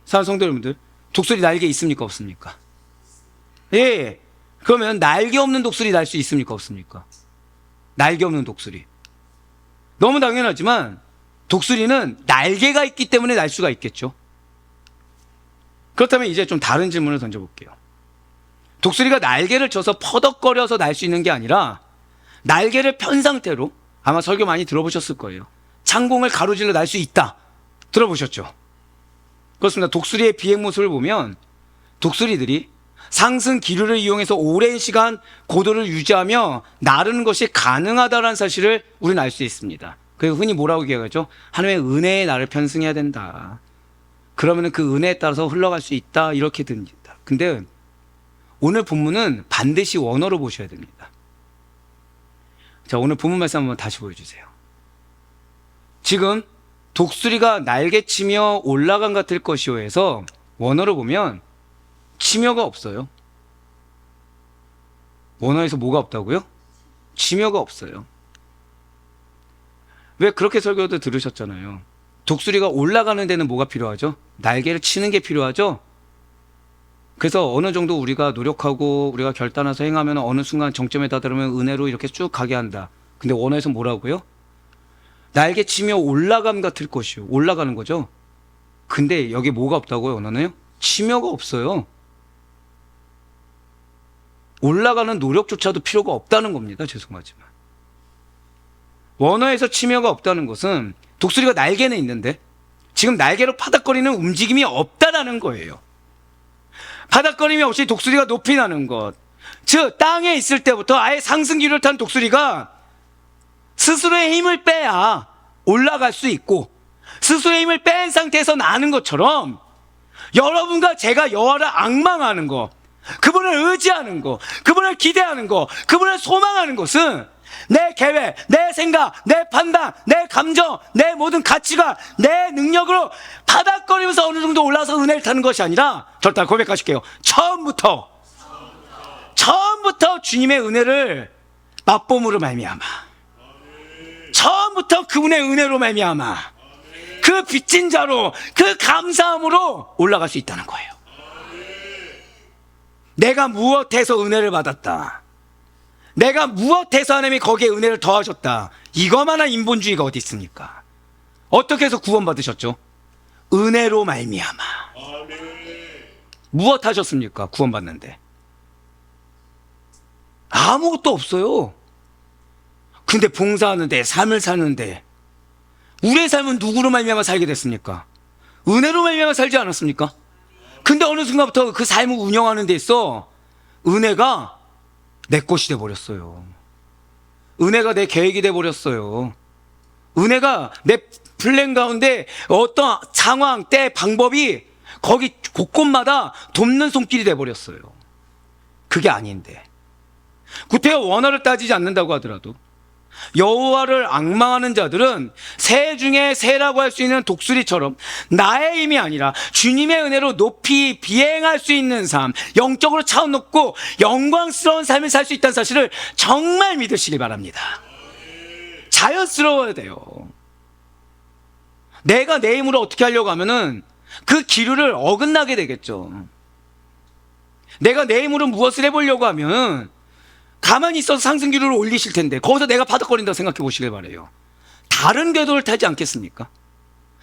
사랑하는 성도 여러분들, 독수리 날개 있습니까? 없습니까? 예. 그러면 날개 없는 독수리 날 수 있습니까? 없습니까? 날개 없는 독수리. 너무 당연하지만 독수리는 날개가 있기 때문에 날 수가 있겠죠. 그렇다면 이제 좀 다른 질문을 던져볼게요. 독수리가 날개를 쳐서 퍼덕거려서 날 수 있는 게 아니라 날개를 편 상태로, 아마 설교 많이 들어보셨을 거예요. 창공을 가로질러 날 수 있다. 들어보셨죠? 그렇습니다. 독수리의 비행 모습을 보면 독수리들이 상승 기류를 이용해서 오랜 시간 고도를 유지하며 나르는 것이 가능하다는 사실을 우리는 알 수 있습니다. 그래서 흔히 뭐라고 얘기하죠? 하나님의 은혜에 나를 편승해야 된다. 그러면 그 은혜에 따라서 흘러갈 수 있다. 이렇게 듭니다. 근데 오늘 본문은 반드시 원어로 보셔야 됩니다. 자, 오늘 본문 말씀 한번 다시 보여주세요. 지금 독수리가 날개치며 올라간 같을 것이요 해서 원어로 보면 치며가 없어요. 원어에서 뭐가 없다고요? 치며가 없어요. 왜 그렇게 설교도 들으셨잖아요. 독수리가 올라가는 데는 뭐가 필요하죠? 날개를 치는 게 필요하죠? 그래서 어느 정도 우리가 노력하고 우리가 결단해서 행하면 어느 순간 정점에 다다르면 은혜로 이렇게 쭉 가게 한다. 근데 원어에서 뭐라고요? 날개 치며 올라감 같을 것이요. 올라가는 거죠. 근데 여기 뭐가 없다고요? 원어는요? 치며가 없어요. 올라가는 노력조차도 필요가 없다는 겁니다. 죄송하지만. 원어에서 치며가 없다는 것은 독수리가 날개는 있는데 지금 날개로 파닥거리는 움직임이 없다라는 거예요. 파닥거림이 없이 독수리가 높이 나는 것. 즉 땅에 있을 때부터 아예 상승기를 탄 독수리가 스스로의 힘을 빼야 올라갈 수 있고 스스로의 힘을 뺀 상태에서 나는 것처럼 여러분과 제가 여호와를 앙망하는 것, 그분을 의지하는 것, 그분을 기대하는 것, 그분을 소망하는 것은 내 계획, 내 생각, 내 판단, 내 감정, 내 모든 가치가 내 능력으로 바닥거리면서 어느 정도 올라서 은혜를 타는 것이 아니라, 절대 고백하실게요. 처음부터 주님의 은혜를 맛봄으로 말미암아, 처음부터 그분의 은혜로 말미암아 그 빚진 자로, 그 감사함으로 올라갈 수 있다는 거예요. 내가 무엇해서 은혜를 받았다, 내가 무엇해서 하나님이 거기에 은혜를 더하셨다, 이거만한 인본주의가 어디 있습니까? 어떻게 해서 구원받으셨죠? 은혜로 말미암아. 무엇 하셨습니까? 구원받는데 아무것도 없어요. 근데 봉사하는데, 삶을 사는데, 우리의 삶은 누구로 말미암아 살게 됐습니까? 은혜로 말미암아 살지 않았습니까? 근데 어느 순간부터 그 삶을 운영하는 데 있어 은혜가 내 것이 돼버렸어요. 은혜가 내 계획이 돼버렸어요. 은혜가 내 플랜 가운데 어떤 상황, 때, 방법이 거기 곳곳마다 돕는 손길이 돼버렸어요. 그게 아닌데, 구태여 원어를 따지지 않는다고 하더라도 여호와를 앙망하는 자들은 새 중에 새라고 할 수 있는 독수리처럼 나의 힘이 아니라 주님의 은혜로 높이 비행할 수 있는 삶, 영적으로 차원 높고 영광스러운 삶을 살 수 있다는 사실을 정말 믿으시길 바랍니다. 자연스러워야 돼요. 내가 내 힘으로 어떻게 하려고 하면은 그 기류를 어긋나게 되겠죠. 내가 내 힘으로 무엇을 해보려고 하면 가만히 있어서 상승기류를 올리실 텐데 거기서 내가 바닥거린다고 생각해 보시길 바라요. 다른 궤도를 타지 않겠습니까?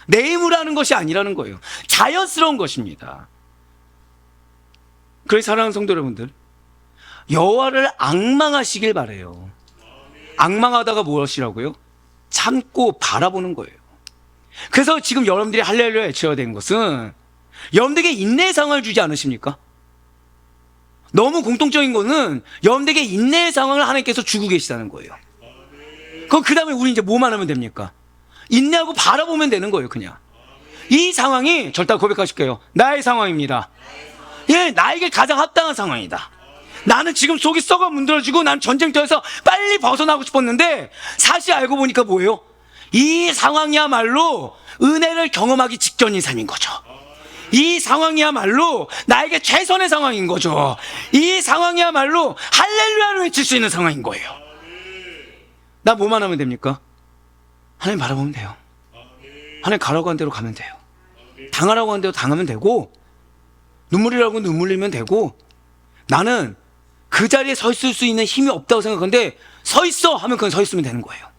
내 힘으로 하는 것이 아니라는 거예요. 자연스러운 것입니다. 그래서 사랑하는 성도 여러분들, 여호와를 앙망하시길 바라요. 앙망하다가 무엇이라고요? 참고 바라보는 거예요. 그래서 지금 여러분들이 할렐루야 외쳐야 되는 것은 여러분들에게 인내의 상황을 주지 않으십니까? 너무 공통적인 거는 여러분들에게 인내의 상황을 하나님께서 주고 계시다는 거예요. 그럼 그 다음에 우리 이제 뭐만 하면 됩니까? 인내하고 바라보면 되는 거예요. 그냥 이 상황이 절대 고백하실게요. 나의 상황입니다. 예, 나에게 가장 합당한 상황이다. 나는 지금 속이 썩어 문드러지고 난 전쟁터에서 빨리 벗어나고 싶었는데 사실 알고 보니까 뭐예요? 이 상황이야말로 은혜를 경험하기 직전인 삶인 거죠. 이 상황이야말로 나에게 최선의 상황인 거죠. 이 상황이야말로 할렐루야를 외칠 수 있는 상황인 거예요. 나 뭐만 하면 됩니까? 하나님 바라보면 돼요. 하나님 가라고 한 대로 가면 돼요. 당하라고 한 대로 당하면 되고, 눈물이라고 눈물 흘리면 되고, 나는 그 자리에 서 있을 수 있는 힘이 없다고 생각하는데 서 있어 하면 그건 서 있으면 되는 거예요.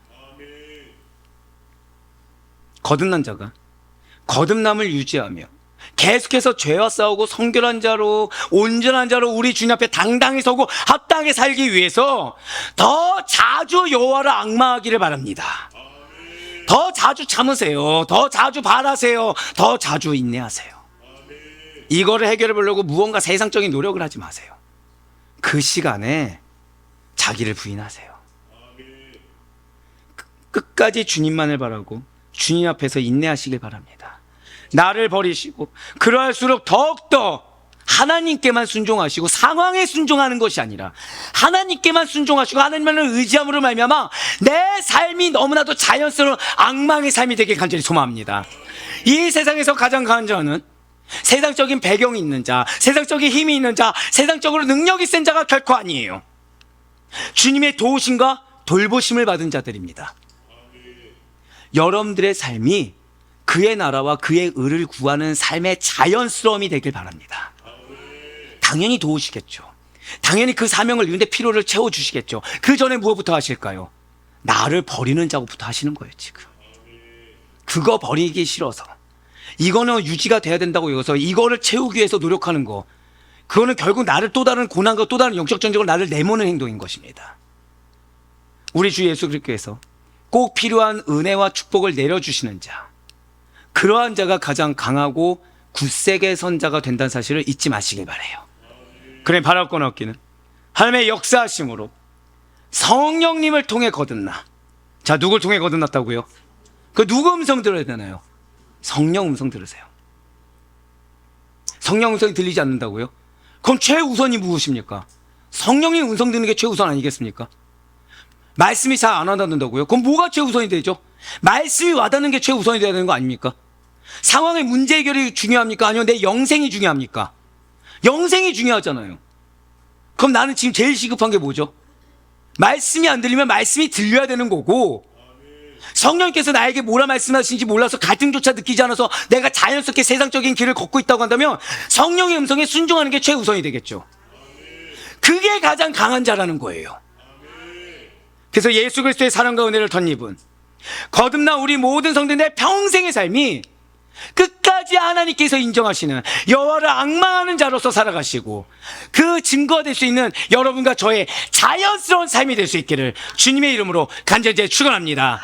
거듭난 자가 거듭남을 유지하며 계속해서 죄와 싸우고 성결한 자로 온전한 자로 우리 주님 앞에 당당히 서고 합당하게 살기 위해서 더 자주 여호와를 앙망하기를 바랍니다. 더 자주 참으세요. 더 자주 바라세요. 더 자주 인내하세요. 이거를 해결해 보려고 무언가 세상적인 노력을 하지 마세요. 그 시간에 자기를 부인하세요. 끝까지 주님만을 바라고 주님 앞에서 인내하시길 바랍니다. 나를 버리시고 그러할수록 더욱더 하나님께만 순종하시고 상황에 순종하는 것이 아니라 하나님께만 순종하시고 하나님만을 의지함으로 말미암아 내 삶이 너무나도 자연스러운 앙망의 삶이 되길 간절히 소망합니다. 이 세상에서 가장 강한 자는 세상적인 배경이 있는 자, 세상적인 힘이 있는 자, 세상적으로 능력이 센 자가 결코 아니에요. 주님의 도우심과 돌보심을 받은 자들입니다. 여러분들의 삶이 그의 나라와 그의 의를 구하는 삶의 자연스러움이 되길 바랍니다. 당연히 도우시겠죠. 당연히 그 사명을 이루는데 필요를 채워주시겠죠. 그 전에 무엇부터 하실까요? 나를 버리는 자부터 하시는 거예요. 지금 그거 버리기 싫어서 이거는 유지가 돼야 된다고 여기서 이거를 채우기 위해서 노력하는 거, 그거는 결국 나를 또 다른 고난과 또 다른 영적 전쟁으로 나를 내모는 행동인 것입니다. 우리 주 예수 그리스도께서 꼭 필요한 은혜와 축복을 내려주시는 자, 그러한 자가 가장 강하고 굳세게 선 자가 된다는 사실을 잊지 마시길 바라요. 그래, 바랄 건 없기는 하나님의 역사하심으로 성령님을 통해 거듭나. 자, 누굴 통해 거듭났다고요? 그 누구 음성 들어야 되나요? 성령 음성 들으세요. 성령 음성이 들리지 않는다고요? 그럼 최우선이 무엇입니까? 성령님 음성 듣는 게 최우선 아니겠습니까? 말씀이 잘 안 와닿는다고요? 그럼 뭐가 최우선이 되죠? 말씀이 와닿는 게 최우선이 돼야 되는 거 아닙니까? 상황의 문제 해결이 중요합니까? 아니면 내 영생이 중요합니까? 영생이 중요하잖아요. 그럼 나는 지금 제일 시급한 게 뭐죠? 말씀이 안 들리면 말씀이 들려야 되는 거고, 성령님께서 나에게 뭐라 말씀하시는지 몰라서 갈등조차 느끼지 않아서 내가 자연스럽게 세상적인 길을 걷고 있다고 한다면 성령의 음성에 순종하는 게 최우선이 되겠죠. 그게 가장 강한 자라는 거예요. 그래서 예수 그리스도의 사랑과 은혜를 덧입은 거듭난 우리 모든 성도들의 평생의 삶이 끝까지 하나님께서 인정하시는 여호와를 앙망하는 자로서 살아가시고 그 증거가 될 수 있는 여러분과 저의 자연스러운 삶이 될 수 있기를 주님의 이름으로 간절히 축원합니다.